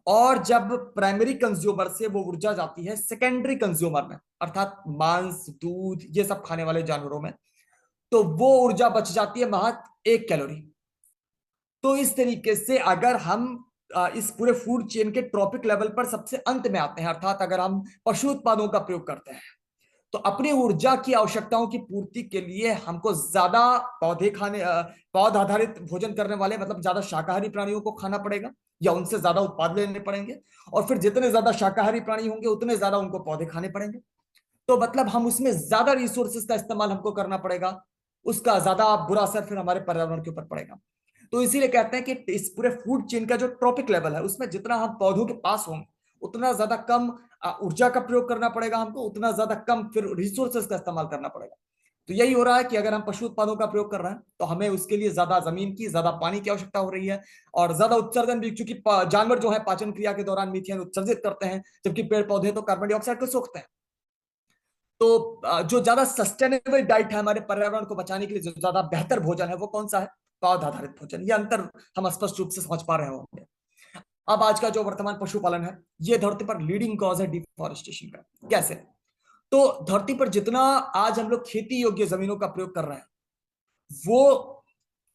Speaker 1: और जब प्राइमरी कंज्यूमर से वो ऊर्जा जाती है सेकेंडरी कंज्यूमर में, अर्थात मांस, दूध, ये सब खाने वाले जानवरों में, तो वो ऊर्जा बच जाती है महज 1 कैलोरी। तो इस तरीके से अगर हम इस पूरे फूड चेन के ट्रॉपिक लेवल पर सबसे अंत में आते हैं, अर्थात अगर हम पशु उत्पादों का प्रयोग करते हैं, तो अपनी ऊर्जा की आवश्यकताओं की पूर्ति के लिए हमको ज्यादा पौध आधारित भोजन करने वाले, मतलब ज्यादा शाकाहारी प्राणियों को खाना पड़ेगा या उनसे ज्यादा उत्पाद लेने पड़ेंगे। और फिर जितने ज्यादा शाकाहारी प्राणी होंगे उतने ज्यादा उनको पौधे खाने पड़ेंगे। तो मतलब हम उसमें ज्यादा रिसोर्सेज का इस्तेमाल हमको करना पड़ेगा, उसका ज्यादा बुरा असर फिर हमारे पर्यावरण के ऊपर पड़ेगा। तो इसीलिए कहते हैं कि इस पूरे फूड चेन का जो ट्रॉपिक लेवल है, उसमें जितना हम पौधों के पास होंगे उतना ज्यादा कम ऊर्जा का प्रयोग करना पड़ेगा हमको, उतना ज्यादा कम फिर रिसोर्सेज का इस्तेमाल करना पड़ेगा। तो यही हो रहा है कि अगर हम पशु उत्पादों का प्रयोग कर रहे हैं तो हमें उसके लिए ज्यादा जमीन की, ज्यादा पानी की आवश्यकता हो रही है और ज्यादा उत्सर्जन भी, क्योंकि जानवर जो है पाचन क्रिया के दौरान मीथेन उत्सर्जित करते हैं, जबकि पेड़ पौधे तो कार्बन डाइऑक्साइड को सोखते हैं। तो जो ज्यादा सस्टेनेबल डाइट है हमारे पर्यावरण को बचाने के लिए, जो ज्यादा बेहतर भोजन है, वो कौन सा है? पौध आधारित भोजन। ये अंतर हम स्पष्ट रूप से समझ पा रहे होंगे। अब आज का जो वर्तमान पशुपालन है, ये धरती पर लीडिंग कॉज है डिफॉरेस्टेशन का। कैसे? तो धरती पर जितना आज हम लोग खेती योग्य जमीनों का प्रयोग कर रहे हैं, वो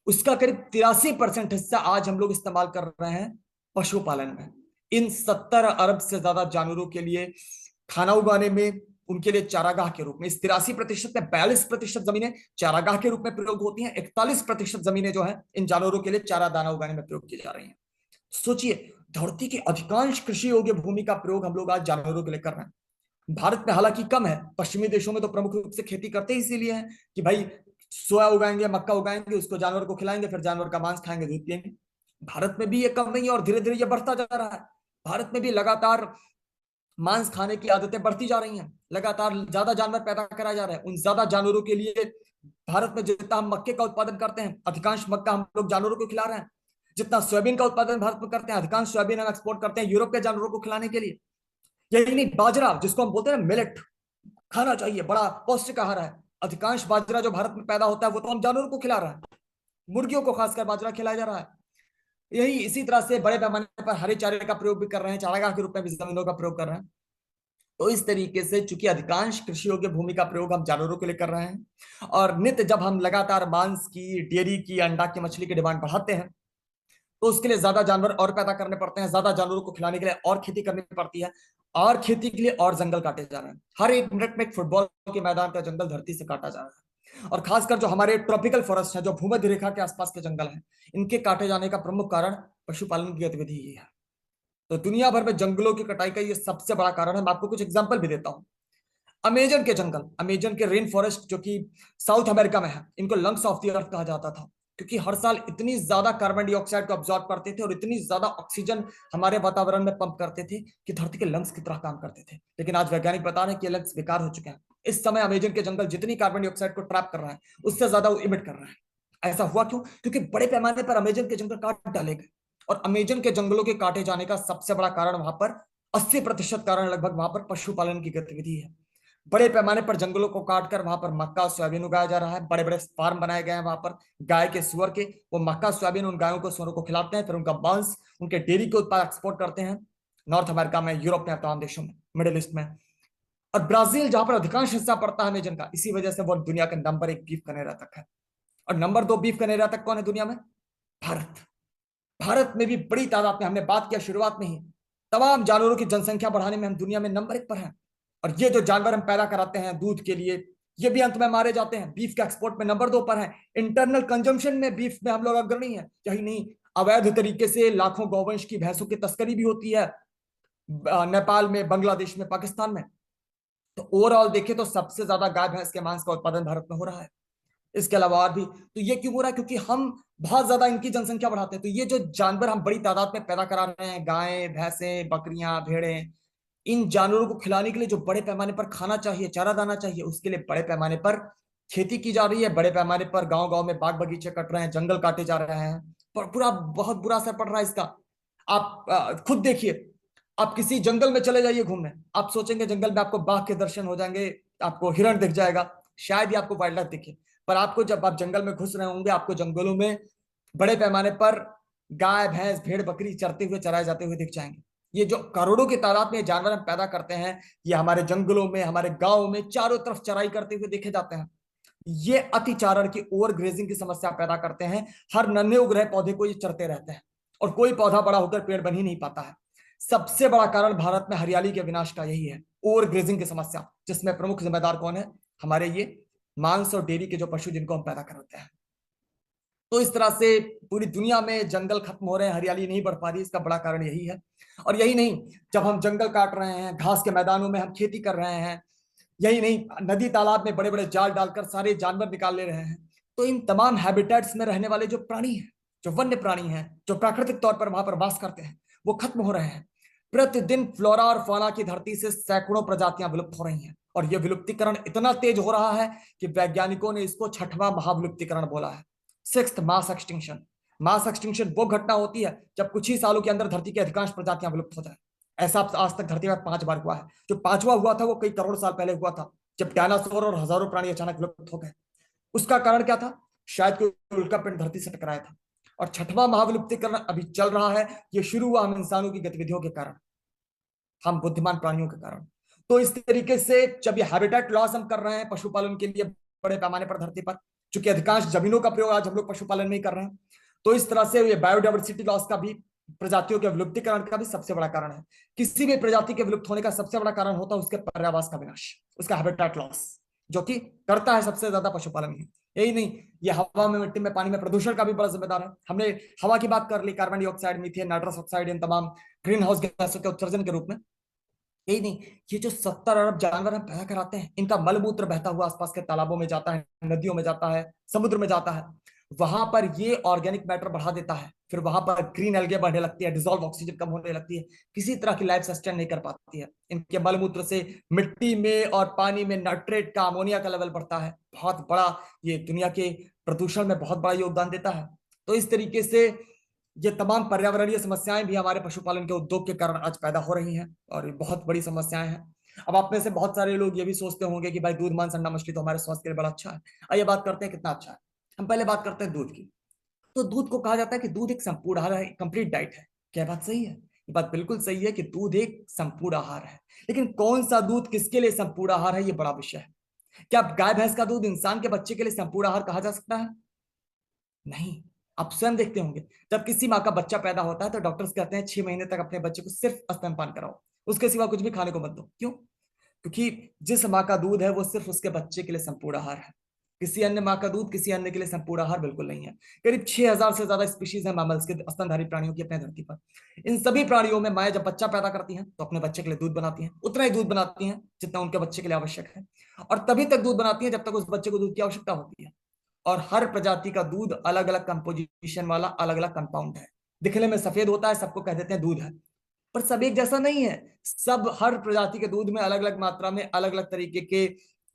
Speaker 1: उसका करीब 83% हिस्सा आज हम लोग इस्तेमाल कर रहे हैं पशुपालन में। इन 70 अरब से ज्यादा जानवरों के लिए खाना उगाने में, उनके लिए चारागाह के रूप में। इस 83% में 42% जमीनें चारागाह के रूप में प्रयोग होती हैं, 41% जमीनें जो है इन जानवरों के लिए चारा दाना उगाने में प्रयोग की जा रही हैं। सोचिए, धरती की अधिकांश कृषि योग्य भूमि का प्रयोग हम लोग आज जानवरों के लिए कर रहे हैं। भारत में हालांकि कम है, पश्चिमी देशों में तो प्रमुख रूप से खेती करते ही इसीलिए है कि भाई सोया उगाएंगे, मक्का उगाएंगे, उसको जानवर को खिलाएंगे, फिर जानवर का मांस खाएंगे, दूध पिएंगे। भारत में भी ये कम नहीं है और धीरे धीरे ये बढ़ता जा रहा है। भारत में भी लगातार मांस खाने की आदतें बढ़ती जा रही हैं, लगातार ज्यादा जानवर पैदा करा जा रहा है। उन ज्यादा जानवरों के लिए भारत में जितना हम मक्के का उत्पादन करते हैं, अधिकांश मक्का हम लोग जानवरों को खिला रहे हैं। जितना सोयाबीन का उत्पादन भारत में करते हैं, अधिकांश सोयाबीन हम एक्सपोर्ट करते हैं यूरोप के जानवरों को खिलाने के लिए। यही नहीं, बाजरा जिसको हम बोलते हैं मिलेट, खाना चाहिए, बड़ा पौष्टिक आहार है। अधिकांश बाजरा जो भारत में पैदा होता है वो तो हम जानवरों को खिला रहे हैं, मुर्गियों को खासकर बाजरा खिलाया जा रहा है। यही इसी तरह से बड़े पैमाने पर हरे चारे का प्रयोग भी कर रहे हैं, चारागाह के रूप में भी जमीनों का प्रयोग कर रहे हैं। तो इस तरीके से चूंकि अधिकांश कृषि योग्य भूमि का प्रयोग हम जानवरों के लिए कर रहे हैं, और नित्य जब हम लगातार मांस की, डेयरी की, अंडा की, मछली की डिमांड बढ़ाते हैं, तो उसके लिए ज्यादा जानवर और पैदा करने पड़ते हैं, ज्यादा जानवरों को खिलाने के लिए और खेती करनी पड़ती है, और खेती के लिए और जंगल काटे जा रहे हैं। हर 1 मिनट में एक फुटबॉल के मैदान का जंगल धरती से काटा जा रहा है। और खासकर जो हमारे ट्रॉपिकल फॉरेस्ट है, जो भूमध्य रेखा के आसपास के जंगल हैं, इनके काटे जाने का प्रमुख कारण पशुपालन की गतिविधि ही है। तो दुनिया भर में जंगलों की कटाई का ये सबसे बड़ा कारण है। मैं आपको कुछ एग्जांपल भी देता हूं। अमेजन के जंगल, अमेजन के रेन फॉरेस्ट जो कि साउथ अमेरिका में है, इनको लंग्स ऑफ द अर्थ कहा जाता था, क्योंकि हर साल इतनी ज्यादा कार्बन डाइऑक्साइड को अब्सॉर्ब करते थे और इतनी ज्यादा ऑक्सीजन हमारे वातावरण में पंप करते थे कि धरती के लंग्स की तरह काम करते थे। लेकिन आज वैज्ञानिक बता रहे हैं कि लंग्स बेकार हो चुके हैं। इस समय अमेजन के जंगल जितनी कार्बन डाइऑक्साइड को ट्रैप कर रहा है, उससे ज्यादा वो इमिट कर रहा है। ऐसा हुआ क्यों? क्योंकि बड़े पैमाने पर अमेजन के जंगल काट डाले गए। और अमेजन के जंगलों के काटे जाने का सबसे बड़ा कारण वहां पर 80% कारण लगभग वहां पर पशुपालन की गतिविधि है। बड़े पैमाने पर जंगलों को काटकर वहां पर मक्का और सोयाबीन उगाया जा रहा है। बड़े बड़े फार्म बनाए गए हैं वहां पर गाय के, सुअर के। वो मक्का सोयाबीन उन गायों को, सुअरों को खिलाते हैं, फिर उनका मांस, उनके डेयरी के उत्पाद एक्सपोर्ट करते हैं नॉर्थ अमेरिका में, यूरोप में, तमाम देशों में, मिडिल ईस्ट में। और ब्राजील, जहां पर अधिकांश हिस्सा पड़ता है अमेजन का, इसी वजह से वो दुनिया का नंबर 1 बीफ का निर्यातक है। और नंबर 2 बीफ का निर्यातक कौन है दुनिया में? भारत। भारत में भी बड़ी तादाद में, हमने बात किया शुरुआत में ही, तमाम जानवरों की जनसंख्या बढ़ाने में हम दुनिया में नंबर 1 पर हैं। और ये जो जानवर हम पैदा कराते हैं दूध के लिए, ये भी अंत में मारे जाते हैं। बीफ के एक्सपोर्ट में नंबर 2 पर है। इंटरनल कंजम्पशन में बीफ में हम लोग अग्रणी है। यही नहीं, अवैध तरीके से लाखों गौवंश की भैंसों की तस्करी भी होती है नेपाल में, बांग्लादेश में, पाकिस्तान में। तो ओवरऑल देखें तो सबसे ज्यादा गाय भैंस के मांस का उत्पादन भारत में हो रहा है। इसके अलावा और भी। तो ये क्यों हो रहा है? क्योंकि हम बहुत ज्यादा इनकी जनसंख्या बढ़ाते हैं। तो ये जो जानवर हम बड़ी तादाद में पैदा करा रहे हैं, गायें, भैंसें, बकरियां, भेड़ें, इन जानवरों को खिलाने के लिए जो बड़े पैमाने पर खाना चाहिए, चारा दाना चाहिए, उसके लिए बड़े पैमाने पर खेती की जा रही है। बड़े पैमाने पर गांव गांव में बाग बगीचे कट रहे हैं, जंगल काटे जा रहे हैं। पर पूरा बहुत बुरा असर पड़ रहा है इसका। आप खुद देखिए, आप किसी जंगल में चले जाइए घूमने, आप सोचेंगे जंगल में आपको बाघ के दर्शन हो जाएंगे, आपको हिरण दिख जाएगा, शायद ही आपको वाइल्ड लाइफ दिखे। पर आपको, जब आप जंगल में घुस रहे होंगे, आपको जंगलों में बड़े पैमाने पर गाय, भैंस, भेड़, बकरी चरते हुए, चराए जाते हुए दिख जाएंगे। ये जो करोड़ों की तादाद में जानवर हम पैदा करते हैं, ये हमारे जंगलों में, हमारे गांव में चारों तरफ चराई करते हुए देखे जाते हैं। ये अतिचारण की, ओवर ग्रेजिंग की समस्या पैदा करते हैं। हर नन्हे उग रहे पौधे को ये चरते रहते हैं और कोई पौधा बड़ा होकर पेड़ बन ही नहीं पाता है। सबसे बड़ा कारण भारत में हरियाली के विनाश का यही है, ओवर ग्रेजिंग की समस्या, जिसमें प्रमुख जिम्मेदार कौन है? हमारे ये मांस और डेयरी के जो पशु जिनको हम पैदा कराते हैं। तो इस तरह से पूरी दुनिया में जंगल खत्म हो रहे हैं, हरियाली नहीं बढ़ पा रही, इसका बड़ा कारण यही है। और यही नहीं, जब हम जंगल काट रहे हैं, घास के मैदानों में हम खेती कर रहे हैं, यही नहीं, नदी तालाब में बड़े बड़े जाल डालकर सारे जानवर निकाल ले रहे हैं, तो इन तमाम हैबिटेट्स में रहने वाले जो प्राणी हैं, जो वन्य प्राणी हैं, जो प्राकृतिक तौर पर वहां पर वास करते हैं, वो खत्म हो रहे हैं। प्रतिदिन फ्लोरा और फौना की धरती से सैकड़ों प्रजातियां विलुप्त हो रही हैं। और यह विलुप्तीकरण इतना तेज हो रहा है कि वैज्ञानिकों ने इसको 6वां महाविलुप्तीकरण बोला है, 6th mass extinction. Mass extinction वो घटना होती है जब कुछ ही सालों के अंदर धरती की अधिकांश प्रजातियां विलुप्त हो जाए। ऐसा आज तक धरती में 5 बार हुआ है। जो 5वां हुआ था वो कई करोड़ साल पहले हुआ था, जब डायनासोर और हजारों प्राणी अचानक विलुप्त हो गए। उसका कारण क्या था? शायद कोई उल्का पिंड धरती से टकराया था। और 6वां महाविलुप्तीकरण अभी चल रहा है। ये शुरू हुआ हम इंसानों की गतिविधियों के कारण, हम बुद्धिमान प्राणियों के कारण। तो इस तरीके से जब ये हैबिटेट लॉस हम कर रहे हैं पशुपालन के लिए बड़े पैमाने पर धरती पर, चूंकि अधिकांश जमीनों का प्रयोग आज हम लोग पशुपालन में ही कर रहे हैं, तो इस तरह से ये बायोडाइवर्सिटी लॉस का भी प्रजातियों के विलुप्तीकरण का भी सबसे बड़ा कारण है। किसी भी प्रजाति के विलुप्त होने का सबसे बड़ा कारण होता है उसके पर्यावास का विनाश, उसका हैबिटेट लॉस, जो कि करता है सबसे ज्यादा पशुपालन ही। यही नहीं, ये हवा में, मिट्टी में, पानी में प्रदूषण का भी बड़ा जिम्मेदार है। हमने हवा की बात कर ली, carbon dioxide, methane, nitrous oxide, इन तमाम ग्रीन हाउस गैसों के उत्सर्जन के रूप में। यही नहीं, ये जो 70 अरब जानवर हम पैदा कराते हैं, इनका मलमूत्र बहता हुआ आसपास के तालाबों में जाता है, नदियों में जाता है, समुद्र में जाता है। वहां पर ये ऑर्गेनिक मैटर बढ़ा देता है, फिर वहां पर ग्रीन एल्गे बढ़ने लगती है, डिजोल्व ऑक्सीजन कम होने लगती है, किसी तरह की लाइफ सस्टेन नहीं कर पाती है। इनके मलमूत्र से मिट्टी में और पानी में नाइट्रेट का, अमोनिया का लेवल बढ़ता है, बहुत बड़ा, ये दुनिया के प्रदूषण में बहुत बड़ा योगदान देता है। तो इस तरीके से ये तमाम पर्यावरणीय समस्याएं भी हमारे पशुपालन के उद्योग के कारण आज पैदा हो रही हैं, और ये बहुत बड़ी समस्याएं हैं। अब आप में से बहुत सारे लोग ये भी सोचते होंगे कि भाई दूध, मांस, अंडा, मछली तो हमारे स्वास्थ्य के लिए बड़ा अच्छा है। आइए बात करते हैं कितना अच्छा है। हम पहले बात करते हैं दूध की। तो दूध को कहा जाता है कि दूध एक संपूर्ण आहार है, कंप्लीट डाइट है। क्या बात सही है? ये बात बिल्कुल सही है कि दूध एक संपूर्ण आहार है। लेकिन कौन सा दूध किसके लिए संपूर्ण आहार है, ये बड़ा विषय है। क्या गाय भैंस का दूध इंसान के बच्चे के लिए संपूर्ण आहार कहा जा सकता है? नहीं। आप स्वयं देखते होंगे, जब किसी माँ का बच्चा पैदा होता है तो डॉक्टर्स कहते हैं 6 महीने तक अपने बच्चे को सिर्फ स्तनपान कराओ, उसके सिवा कुछ भी खाने को मत दो। क्यों? क्योंकि जिस माँ का दूध है वो सिर्फ उसके बच्चे के लिए संपूर्ण आहार है। किसी अन्य माँ का दूध किसी अन्य के लिए संपूर्ण आहार बिल्कुल नहीं है। करीब 6,000 से ज्यादा स्पीशीज है मैमल्स के, स्तनधारी प्राणियों की अपने धरती पर। इन सभी प्राणियों में माए जब बच्चा पैदा करती हैं तो अपने बच्चे के लिए दूध बनाती हैं, उतना ही दूध बनाती हैं जितना उनके बच्चे के लिए आवश्यक है, और तभी तक दूध बनाती है जब तक उस बच्चे को दूध की आवश्यकता होती है। और हर प्रजाति का दूध अलग अलग कंपोजिशन वाला, अलग अलग कंपाउंड है। दिखने में सफेद होता है, सबको कह देते हैं दूध है, पर सब एक जैसा नहीं है। सब, हर प्रजाति के दूध में अलग अलग मात्रा में अलग अलग तरीके के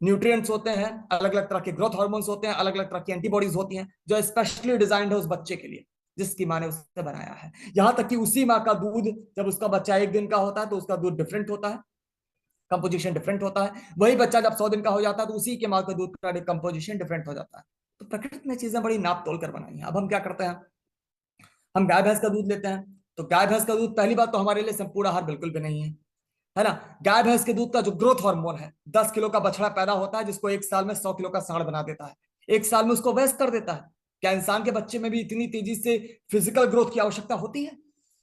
Speaker 1: न्यूट्रिएंट्स होते हैं, अलग अलग तरह के ग्रोथ हार्मोन्स होते हैं, अलग अलग तरह की एंटीबॉडीज होती हैं जो स्पेशली डिजाइंड है उस बच्चे के लिए जिसकी माँ ने उसे बनाया है। यहां तक कि उसी माँ का दूध, जब उसका बच्चा 1 दिन का होता है तो उसका दूध डिफरेंट होता है, कंपोजिशन डिफरेंट होता है। वही बच्चा जब 100 दिन का हो जाता है तो उसी के माँ के दूध का कंपोजिशन डिफरेंट हो जाता है। तो प्रकृति ने चीजें बड़ी नाप तोल कर बनाई हैं। अब हम क्या करते हैं, हम गाय भैंस का दूध लेते हैं। तो गाय भैंस का दूध, पहली बात तो हमारे लिए संपूर्ण आहार बिल्कुल भी नहीं है ना। गाय भैंस के दूध का जो ग्रोथ हार्मोन है, 10 किलो का बछड़ा पैदा होता है जिसको 1 साल में 100 किलो का सांड बना देता है, 1 साल में उसको वयस्क कर देता है। क्या इंसान के बच्चे में भी इतनी तेजी से फिजिकल ग्रोथ की आवश्यकता होती है?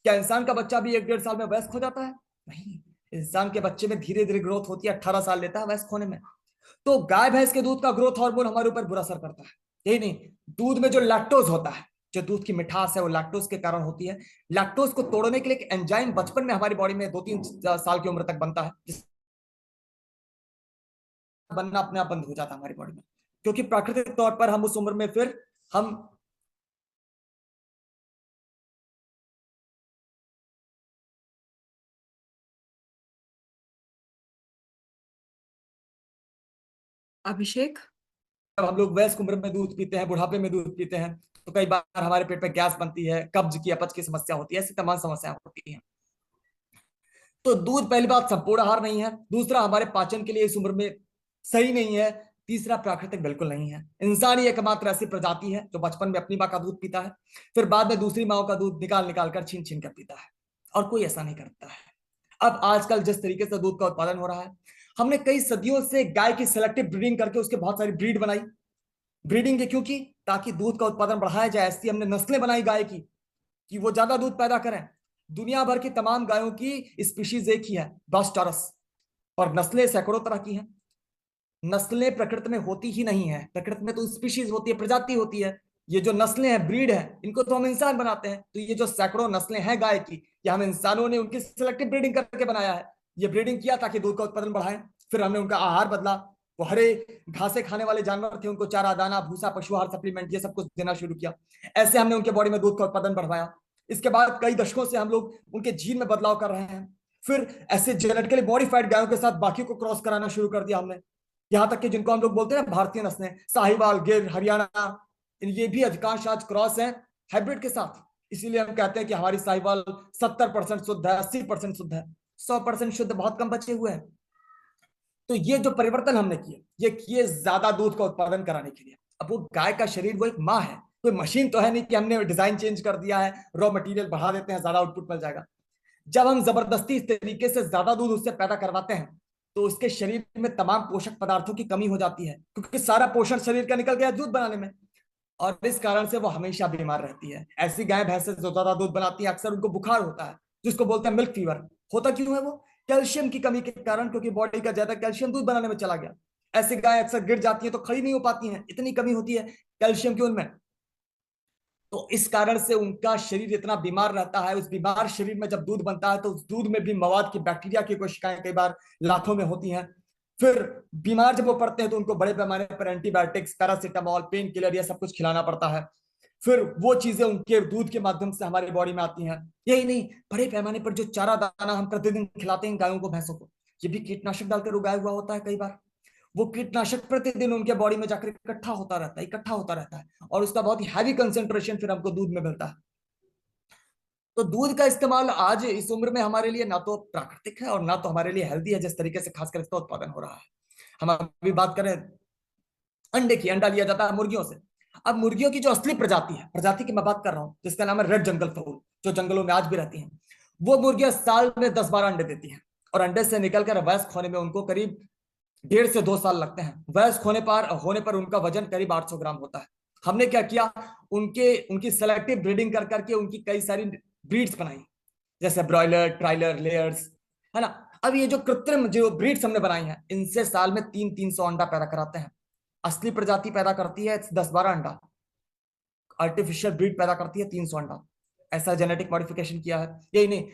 Speaker 1: क्या इंसान का बच्चा भी 1 डेढ़ साल में वयस्क हो जाता है? नहीं। इंसान के बच्चे में धीरे धीरे ग्रोथ होती है, 18 साल लेता है वयस्क होने में। तो गाय भैंस के दूध का ग्रोथ हार्मोन हमारे ऊपर बुरा असर करता है। यही नहीं, दूध में जो लैक्टोज होता है, जो दूध की मिठास है वो लैक्टोज के कारण होती है। लैक्टोज को तोड़ने के लिए एक एंजाइम बचपन में हमारी बॉडी में 2-3 साल की उम्र तक बनता है, जिस बनना अपने आप बंद हो जाता है हमारी बॉडी में, क्योंकि प्राकृतिक तौर पर हम उस उम्र में फिर हम
Speaker 2: अभिषेक।
Speaker 1: जब हम लोग वयस्क उम्र में दूध पीते हैं, बुढ़ापे में दूध पीते हैं, तो कई बार हमारे पेट में गैस बनती है, कब्ज की, अपच की समस्या होती है, ऐसी तमाम समस्याएं होती हैं। तो दूध पहली बात संपूर्ण आहार नहीं है, दूसरा हमारे पाचन के लिए इस उम्र में सही नहीं है, तीसरा प्राकृतिक बिल्कुल नहीं है। इंसान ही एकमात्र ऐसी प्रजाति है जो बचपन में अपनी माँ का दूध पीता है, फिर बाद में दूसरी माओ का दूध निकाल निकाल कर, छीन छीन कर पीता है, और कोई ऐसा नहीं करता है। अब आजकल जिस तरीके से दूध का उत्पादन हो रहा है, हमने कई सदियों से गाय की सेलेक्टिव ब्रीडिंग करके उसके बहुत सारी ब्रीड बनाई। ब्रीडिंग की क्यों की? ताकि दूध का उत्पादन बढ़ाया जाए। ऐसी हमने नस्लें बनाई गाय की कि वो ज्यादा दूध पैदा करें। दुनिया भर की तमाम गायों की स्पीशीज एक ही है, बॉस्टोरस, और नस्लें सैकड़ों तरह की हैं। नस्लें प्रकृति में होती ही नहीं है, प्रकृति में तो स्पीशीज होती है, प्रजाति होती है। ये जो नस्लें हैं, ब्रीड है, इनको तो हम इंसान बनाते हैं। तो ये जो सैकड़ों नस्लें हैं गाय की, ये हम इंसानों ने उनकी सिलेक्टिव ब्रीडिंग करके बनाया है। ये ब्रीडिंग किया ताकि दूध का उत्पादन बढ़ाएं। फिर हमने उनका आहार बदला। वो हरे घासे खाने वाले जानवर थे, उनको चारा, दाना, भूसा, पशु आहार, सप्लीमेंट, ये सब कुछ देना शुरू किया। ऐसे हमने उनके बॉडी में दूध का उत्पादन बढ़वाया। इसके बाद कई दशकों से हम लोग उनके जीन में बदलाव कर रहे हैं। फिर ऐसे जेनेटिकली मॉडिफाइड गायों के साथ बाकी को क्रॉस कराना शुरू कर दिया हमने। यहां तक कि जिनको हम लोग बोलते हैं भारतीय नस्लें, साहिवाल, गिर, हरियाणा, ये भी अधिकांश आज क्रॉस है हाइब्रिड के साथ। इसीलिए हम कहते हैं कि हमारी साहिवाल 70% शुद्ध है, 80% शुद्ध है, 100% शुद्ध बहुत कम बचे हुए हैं। तो ये जो परिवर्तन हमने किए, ये किए ज्यादा दूध का उत्पादन कराने के लिए। अब वो गाय का शरीर वो एक माँ है, कोई मशीन तो है नहीं कि हमने डिजाइन चेंज कर दिया है, रॉ मटेरियल बढ़ा देते हैं, ज्यादा आउटपुट मिल जाएगा। जब हम जबरदस्ती इस तरीके से ज्यादा दूध उससे पैदा करवाते हैं तो उसके शरीर में तमाम पोषक पदार्थों की कमी हो जाती है, क्योंकि सारा पोषण शरीर का निकल गया दूध बनाने में। और इस कारण से वो हमेशा बीमार रहती है। ऐसी गाय भैंसे जो ज्यादा दूध बनाती है अक्सर उनको बुखार होता है, जिसको बोलते हैं मिल्क फीवर। होता क्यों है वो? कैल्शियम की कमी के कारण, क्योंकि बॉडी का ज्यादा कैल्शियम दूध बनाने में चला गया। ऐसी गाय अक्सर गिर जाती है तो खड़ी नहीं हो पाती हैं, इतनी कमी होती है कैल्शियम की उनमें। तो इस कारण से उनका शरीर इतना बीमार रहता है। उस बीमार शरीर में जब दूध बनता है तो उस दूध में भी मवाद की, बैक्टीरिया की कोशिकाएं कई बार लाखों में होती हैं। फिर बीमार जब वो पड़ते हैं तो उनको बड़े पैमाने पर एंटीबायोटिक्स, पैरासीटामोल, पेन किलर, ये सब कुछ खिलाना पड़ता है। फिर वो चीजें उनके दूध के माध्यम से हमारी बॉडी में आती हैं। यही नहीं, बड़े पैमाने पर जो चारा दाना हम प्रतिदिन खिलाते हैं गायों को, भैंसों को, ये भी कीटनाशक डालकर उगाया हुआ होता है कई बार। वो कीटनाशक प्रतिदिन उनके बॉडी में जाकर इकट्ठा होता रहता है और उसका बहुत ही हैवी कंसेंट्रेशन फिर हमको दूध में मिलता है। तो दूध का इस्तेमाल आज इस उम्र में हमारे लिए ना तो प्राकृतिक है और ना तो हमारे लिए हेल्दी है, जिस तरीके से खासकर इसका उत्पादन हो रहा है। हम अभी बात करें अंडे की, अंडा लिया जाता है मुर्गियों से। अब मुर्गियों की जो असली प्रजाति है, प्रजाति की मैं बात कर रहा हूं, जिसका नाम है रेड जंगल फाउल, जो जंगलों में आज भी रहती हैं, वो मुर्गियां साल में 10-12 अंडे देती हैं। और अंडे से निकलकर वयस्क होने में उनको करीब 1.5 से 2 साल लगते हैं। वयस्क होने पर उनका वजन करीब 800 ग्राम होता है। हमने क्या किया, उनके उनकी सेलेक्टिव ब्रीडिंग कर करके उनकी कई सारी ब्रीड्स बनाई, जैसे ब्रॉयलर, ट्राइलर, लेयर्स, है ना। अब ये जो कृत्रिम जो ब्रीड्स हमने बनाई हैं, इनसे साल में 300-300 अंडा पैदा कराते हैं। असली प्रजाति पैदा करती है 10-12 अंडा, आर्टिफिशियल ब्रीड पैदा करती है 300 अंडा। ऐसा जेनेटिक मॉडिफिकेशन किया है। यही नहीं,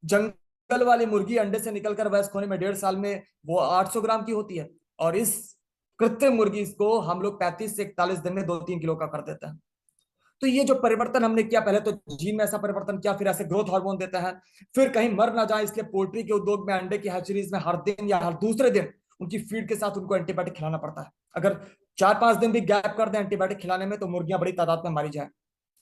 Speaker 1: जंगल वाली मुर्गी अंडे से निकलकर वयस्क होने में 1.5 साल में वो 800 ग्राम की होती है, और इस कृत्रिम मुर्गी को हम लोग 35 से 41 दिन में 2-3 किलो का कर देते हैं। तो ये जो परिवर्तन हमने किया, पहले तो जीन में ऐसा परिवर्तन किया, फिर ऐसे ग्रोथ हार्मोन देते हैं, फिर कहीं मर ना जाए इसलिए पोल्ट्री के उद्योग में, अंडे की हैचरीज में हर दिन या हर दूसरे दिन उनकी फीड के साथ उनको एंटीबायोटिक खिलाना पड़ता है। अगर 4-5 दिन भी गैप कर दें एंटीबायोटिक खिलाने में, तो मुर्गियां बड़ी तादाद में मारी जाए।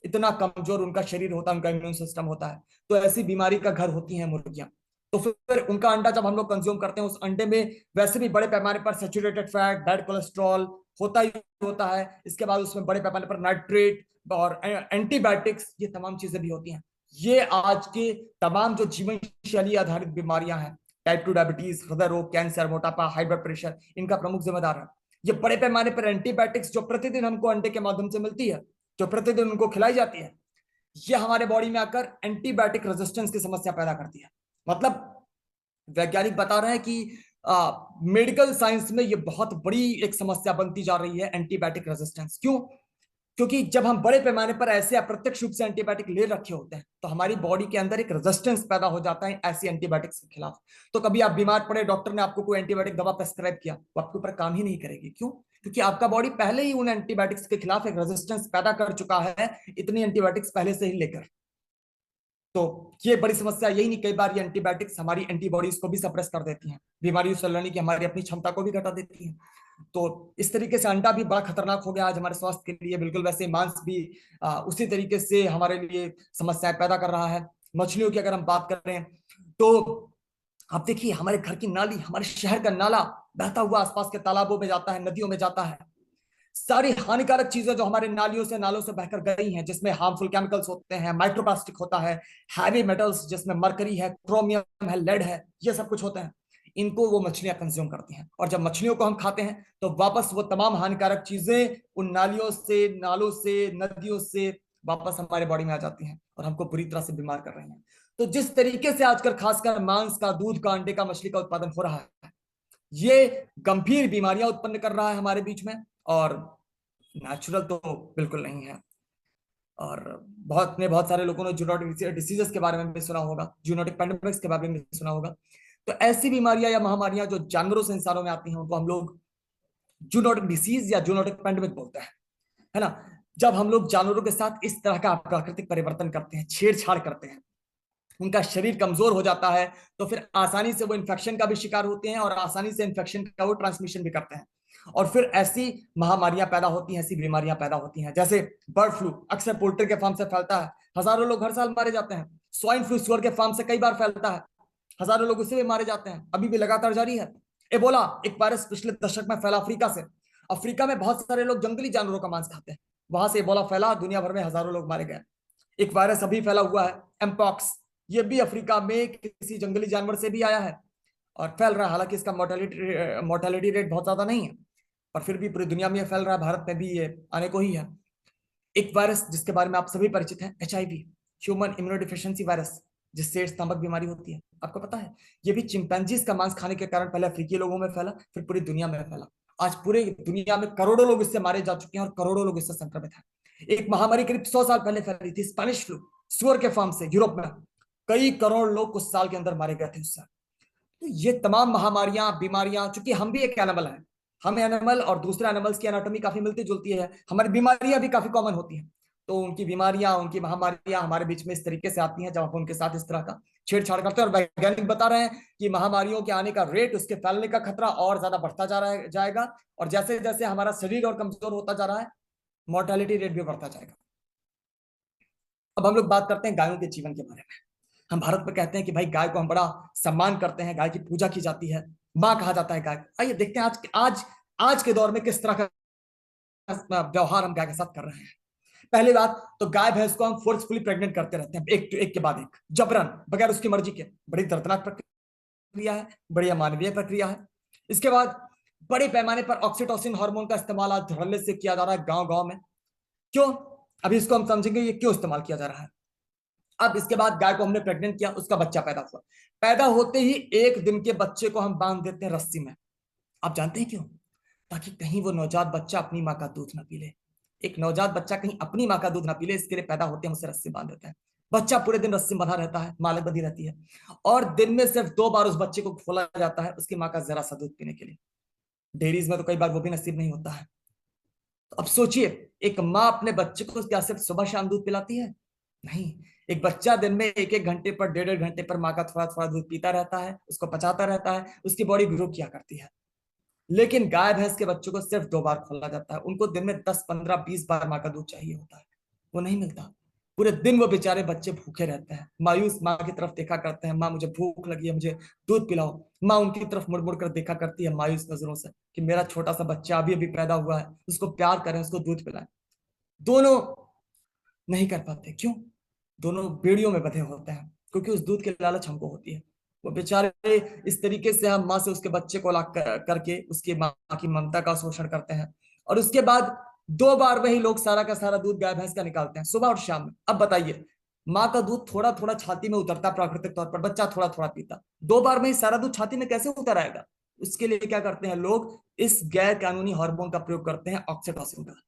Speaker 1: इतना कमजोर उनका शरीर होता है, उनका इम्यून सिस्टम होता है। तो ऐसी बीमारी का घर होती हैं मुर्गियां। तो फिर उनका अंडा जब हम लोग कंज्यूम करते हैं, उस अंडे में वैसे भी बड़े पैमाने पर सेचुरेटेड फैट, बैड कोलेस्ट्रॉल होता ही होता है। इसके बाद उसमें बड़े पैमाने पर नाइट्रेट और एंटीबायोटिक्स, ये तमाम चीजें भी होती हैं। ये आज के तमाम जो जीवन शैली आधारित बीमारियां हैं, टाइप 2 डायबिटीज, हृदय रोग, कैंसर, मोटापा, हाई ब्लड प्रेशर, इनका प्रमुख जिम्मेदार है। ये बड़े पैमाने पर एंटीबायोटिक्स जो प्रतिदिन हमको अंडे के माध्यम से मिलती है, जो प्रतिदिन उनको खिलाई जाती है, ये हमारे बॉडी में आकर एंटीबायोटिक रेजिस्टेंस की समस्या पैदा करती है। मतलब वैज्ञानिक बता रहे हैं कि मेडिकल साइंस में ये बहुत बड़ी एक समस्या बनती जा रही है, एंटीबायोटिक रेजिस्टेंस। क्यों? क्योंकि जब हम बड़े पैमाने पर ऐसे अप्रत्यक्ष रूप से एंटीबायोटिक ले रखे होते हैं, तो हमारी बॉडी के अंदर एक रेजिस्टेंस पैदा हो जाता है ऐसी एंटीबायोटिक्स के खिलाफ। तो कभी आप बीमार पड़े, डॉक्टर ने आपको कोई एंटीबायोटिक दवा प्रेस्क्राइब किया, वो आपके ऊपर काम ही नहीं करेगी। क्यों? क्योंकि आपका बॉडी पहले ही उन एंटीबायोटिक्स के खिलाफ एक रेजिस्टेंस पैदा कर चुका है, इतनी एंटीबायोटिक्स पहले से ही लेकर। तो ये बड़ी समस्या। यही नहीं, कई बार ये एंटीबायोटिक्स हमारी एंटीबॉडीज को भी सप्रेस कर देती हैं, बीमारियों से लड़ने की हमारी अपनी क्षमता को भी घटा देती हैं। तो इस तरीके से अंडा भी बड़ा खतरनाक हो गया आज हमारे स्वास्थ्य के लिए। बिल्कुल वैसे मांस भी उसी तरीके से हमारे लिए समस्याएं पैदा कर रहा है। मछलियों की अगर हम बात करें तो आप देखिए, हमारे घर की नाली, हमारे शहर का नाला बहता हुआ आसपास के तालाबों में जाता है, नदियों में जाता है। सारी हानिकारक चीजें जो हमारे नालियों से, नालों से बहकर गई हैं, जिसमें हार्मफुल केमिकल्स होते हैं, माइक्रोप्लास्टिक होता है, हैवी मेटल्स जिसमें मरकरी है, क्रोमियम है, लेड है, ये सब कुछ होते हैं, इनको वो मछलियां कंज्यूम करती हैं। और जब मछलियों को हम खाते हैं तो वापस वो तमाम हानिकारक चीजें उन नालियों से, नालों से, नदियों से वापस हमारे बॉडी में आ जाती हैं और हमको बुरी तरह से बीमार कर रही हैं। तो जिस तरीके से आजकल खासकर मांस का, दूध का, अंडे का, मछली का उत्पादन हो रहा है, ये गंभीर बीमारियां उत्पन्न कर रहा है हमारे बीच में, और नेचुरल तो बिल्कुल नहीं है। और बहुत सारे लोगों ने जूनोटिक डिसीजेस के बारे में भी सुना होगा, जूनोटिक पैंडेमिक्स के बारे में भी सुना होगा। तो ऐसी बीमारियां या महामारियां जो जानवरों से इंसानों में आती हैं, उनको हम लोग जूनोटिक डिसीज या जूनोटिक पैंडेमिक बोलते हैं, है ना। जब हम लोग जानवरों के साथ इस तरह का प्राकृतिक परिवर्तन करते हैं, छेड़छाड़ करते हैं, उनका शरीर कमजोर हो जाता है, तो फिर आसानी से वो इन्फेक्शन का भी शिकार होते हैं और आसानी से इन्फेक्शन का वो ट्रांसमिशन भी करते हैं। और फिर ऐसी महामारियां पैदा होती हैं, ऐसी बीमारियां पैदा होती हैं, जैसे बर्ड फ्लू अक्सर पोल्ट्री के फार्म से फैलता है, हजारों लोग हर साल मारे जाते हैं। स्वाइन फ्लू सुअर के फार्म से कई बार फैलता है, हजारों लोग उससे भी मारे जाते हैं, अभी भी लगातार जारी है। एबोला एक वायरस पिछले दशक में फैला अफ्रीका से। अफ्रीका में बहुत सारे लोग जंगली जानवरों का मांस खाते हैं, वहां से एबोला फैला, दुनिया भर में हजारों लोग मारे गए। एक वायरस अभी फैला हुआ है एमपॉक्स, ये भी अफ्रीका में किसी जंगली जानवर से भी आया है और फैल रहा है। हालांकि इसका मोर्टेलिटी रेट बहुत ज्यादा नहीं है, पर फिर भी पूरी दुनिया में ये फैल रहा है, भारत में भी ये आने को ही है। एक वायरस जिसके बारे में आप सभी परिचित हैं, HIV, ह्यूमन इम्यूनोडिफिशियंसी वायरस, जिससे एड्स नामक बीमारी होती है, आपको पता है। ये भी चिंपैंजीज का मांस खाने के कारण पहले अफ्रीकी लोगों में फैला, फिर पूरी दुनिया में फैला। आज पूरे दुनिया में करोड़ों लोग इससे मारे जा चुके हैं और करोड़ों लोग इससे संक्रमित हैं। एक महामारी करीब 100 साल पहले फैली थी, स्पेनिश फ्लू, सुअर के फार्म से यूरोप में। कई करोड़ लोग कुछ साल के अंदर मारे गए थे उससे। तो ये तमाम महामारियां, बीमारियां, चूंकि हम भी एक एनिमल हैं, हम एनिमल और दूसरे एनिमल्स की एनाटॉमी काफी मिलती जुलती है, हमारी बीमारियां भी काफी कॉमन होती हैं। तो उनकी बीमारियां, उनकी महामारियां हमारे बीच में इस तरीके से आती हैं जब आप उनके साथ इस तरह का छेड़छाड़ करते हैं। और वैज्ञानिक बता रहे हैं कि महामारियों के आने का रेट, उसके फैलने का खतरा और ज्यादा बढ़ता जा रहा है, जाएगा। और जैसे जैसे हमारा शरीर और कमजोर होता जा रहा है, मोर्टेलिटी रेट भी बढ़ता जाएगा। अब हम लोग बात करते हैं गायों के जीवन के बारे में। हम भारत में कहते हैं कि भाई गाय को हम बड़ा सम्मान करते हैं, गाय की पूजा की जाती है, माँ कहा जाता है गाय को। आइए देखते हैं आज आज आज के दौर में किस तरह का व्यवहार हम गाय के साथ कर रहे हैं। पहली बात तो गाय भैंस को हम फोर्सफुली प्रेग्नेंट करते रहते हैं, एक के बाद एक, जबरन, बगैर उसकी मर्जी के। बड़ी दर्दनाक प्रक्रिया है, बड़ी अमानवीय प्रक्रिया है। इसके बाद बड़े पैमाने पर ऑक्सीटोसिन हार्मोन का इस्तेमाल आज धड़ल्ले से किया जा रहा है गांव गांव में। क्यों? अभी इसको हम समझेंगे ये क्यों इस्तेमाल किया जा रहा है। अब इसके बाद गाय को हमने प्रेग्नेंट किया, उसका बच्चा पैदा हुआ। पैदा होते ही एक दिन के बच्चे को हम बांध देते हैं रस्सी में। आप जानते हैं क्यों? ताकि कहीं वो नवजात बच्चा अपनी माँ का दूध ना पी ले। एक नवजात बच्चा कहीं अपनी माँ का दूध ना पी ले, इसके लिए पैदा होते हैं उसे रस्सी बांध देते हैं। बच्चा पूरे दिन रस्सी बंधा रहता है, मालक बंधी रहती है, और दिन में सिर्फ 2 बार उस बच्चे को खोला जाता है उसकी माँ का जरा सा दूध पीने के लिए। डेयरीज में तो कई बार वो भी नसीब नहीं होता है। तो अब सोचिए, एक माँ अपने बच्चे को क्या सिर्फ सुबह शाम दूध पिलाती है? नहीं। एक बच्चा दिन में 1-1 घंटे पर, 1.5-1.5 घंटे पर माँ का थोड़ा थोड़ा दूध पीता रहता है, उसको पचाता रहता है, उसकी बॉडी ग्रो किया करती है। लेकिन गाय भैंस के बच्चों को सिर्फ 2 बार खोला जाता है, उनको दिन में 10-15-20 बार माँ का दूध चाहिए होता है, वो नहीं मिलता। पूरे दिन वो बेचारे बच्चे भूखे रहते हैं, मायूस माँ की तरफ देखा करते हैं, माँ मुझे भूख लगी है, मुझे दूध पिलाओ। माँ उनकी तरफ मुड़ मुड़ कर देखा करती है मायूस नजरों से कि मेरा छोटा सा बच्चा अभी अभी पैदा हुआ है, उसको प्यार करें, उसको दूध पिलाएं। दोनों नहीं कर पाते। क्यों? दोनों बेड़ियों में बंधे होते हैं, क्योंकि उस दूध की लालच हमको होती है। वो बेचारे इस तरीके से हम माँ से उसके बच्चे को अलग करके उसकी माँ की ममता का शोषण करते हैं। और उसके बाद 2 बार वही लोग सारा का सारा दूध गाय भैंस का निकालते हैं, सुबह और शाम में। अब बताइए, माँ का दूध थोड़ा थोड़ा छाती में उतरता प्राकृतिक तौर पर, बच्चा थोड़ा थोड़ा पीता, 2 बार में ही सारा दूध छाती में कैसे उतर आएगा? उसके लिए क्या करते हैं लोग? इस गैर कानूनी हार्मोन का प्रयोग करते हैं, ऑक्सीटोसिन का।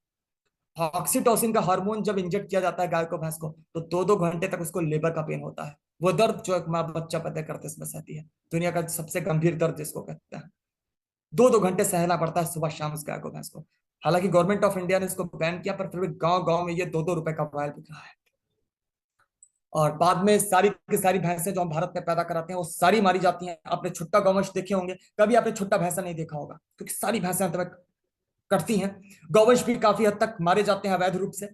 Speaker 1: ऑक्सीटोसिन का हार्मोन जब इंजेक्ट किया जाता है गाय को, भैंस को, तो 2-2 घंटे तक उसको लेबर का पेन होता है। वो दर्द जो एक माँ बच्चा पैदा करते समय सहती है, दुनिया का सबसे गंभीर दर्द जिसको कहते हैं, 2-2 घंटे सहना पड़ता है सुबह शाम उस गाय को, भैंस को। हालांकि गवर्नमेंट ऑफ इंडिया ने इसको बैन किया, पर फिर भी गांव गांव में ये 2-2 रुपए का वायल बिक रहा है। और बाद में सारी की सारी भैंसें जो हम भारत में पैदा कराते हैं वो सारी मारी जाती हैं। आपने छुट्टा गौवंश देखे होंगे, कभी आपने छुट्टा भैंसा नहीं देखा होगा, क्योंकि सारी भैंसें अंत में कटती हैं। गौवंश भी काफी हद तक मारे जाते हैं अवैध रूप से।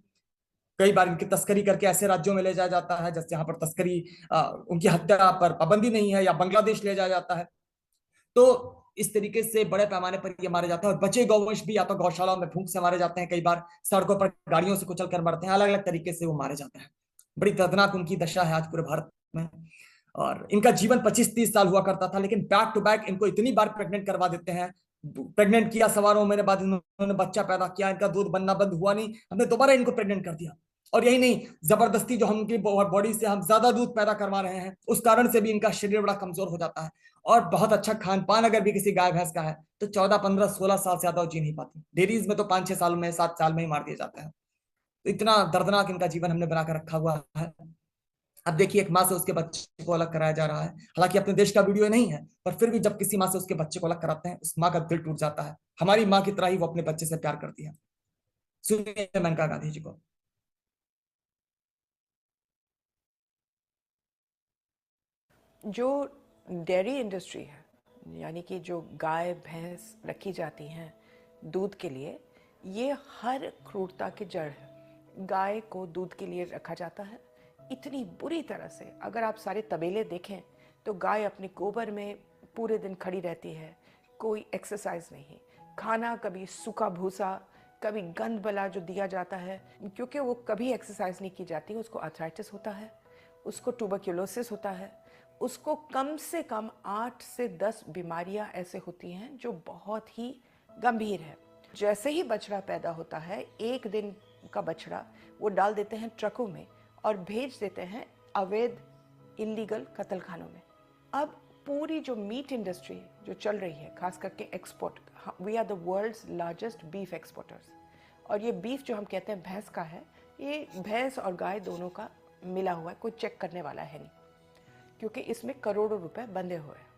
Speaker 1: कई बार इनकी तस्करी करके ऐसे राज्यों में ले जाया जाता है जैसे यहाँ पर तस्करी, उनकी हत्या पर पाबंदी नहीं है, या बांग्लादेश ले जाया जाता है। तो इस तरीके से बड़े पैमाने पर ये मारे जाते हैं। और बचे गौवंश भी या तो गौशालाओं में भूख से मारे जाते हैं, कई बार सड़कों पर गाड़ियों से कुचल कर मरते हैं, अलग अलग तरीके से वो मारे जाते हैं। बड़ी दर्दनाक उनकी दशा है आज पूरे भारत में। और इनका जीवन 25-30 साल हुआ करता था, लेकिन बैक टू बैक इनको इतनी बार प्रेग्नेंट करवा देते हैं। प्रेग्नेंट किया, 9.25 महीने बाद इन्होंने बच्चा पैदा किया, इनका दूध बनना बंद हुआ नहीं, हमने दोबारा इनको प्रेग्नेंट कर दिया। और यही नहीं, जबरदस्ती जो हम उनकी बॉडी से हम ज्यादा दूध पैदा करवा रहे हैं, उस कारण से भी इनका शरीर बड़ा कमजोर हो जाता है। और बहुत अच्छा खान पान अगर भी किसी गाय भैंस का है, तो 14-15-16 साल से ज्यादा वो जी नहीं पाती। डेयरीज में तो 5-6 साल में, 7 साल में ही मार दिए जाते हैं। तो इतना दर्दनाक इनका जीवन हमने बनाकर रखा हुआ है। अब देखिए, एक माँ से उसके बच्चे को अलग कराया जा रहा है। हालांकि अपने देश का वीडियो नहीं है, पर फिर भी जब किसी माँ से उसके बच्चे को अलग कराते हैं, उस माँ का दिल टूट जाता है। हमारी माँ की तरह ही वो अपने बच्चे से प्यार करती है। सुनिए मेनका गांधी जी को।
Speaker 2: जो डेयरी इंडस्ट्री है, यानी कि जो गाय भैंस रखी जाती हैं दूध के लिए, ये हर क्रूरता की जड़ है। गाय को दूध के लिए रखा जाता है इतनी बुरी तरह से। अगर आप सारे तबेले देखें तो गाय अपने गोबर में पूरे दिन खड़ी रहती है, कोई एक्सरसाइज नहीं, खाना कभी सूखा भूसा, कभी गंद बला जो दिया जाता है, क्योंकि वो कभी एक्सरसाइज नहीं की जाती। उसको आर्थराइटिस होता है, उसको ट्यूबरक्यूलोसिस होता है, उसको कम से कम 8 से 10 बीमारियां ऐसे होती हैं जो बहुत ही गंभीर है। जैसे ही बछड़ा पैदा होता है, एक दिन का बछड़ा वो डाल देते हैं ट्रकों में और भेज देते हैं अवैध इलीगल कत्ल खानों में। अब पूरी जो मीट इंडस्ट्री जो चल रही है, खास करके export, we are the world's largest beef exporters. और ये बीफ जो हम कहते हैं भैंस का है, ये भैंस और गाय दोनों का मिला हुआ है, कोई चेक करने वाला है नहीं, क्योंकि इसमें करोड़ों रुपए बंधे हुए हैं।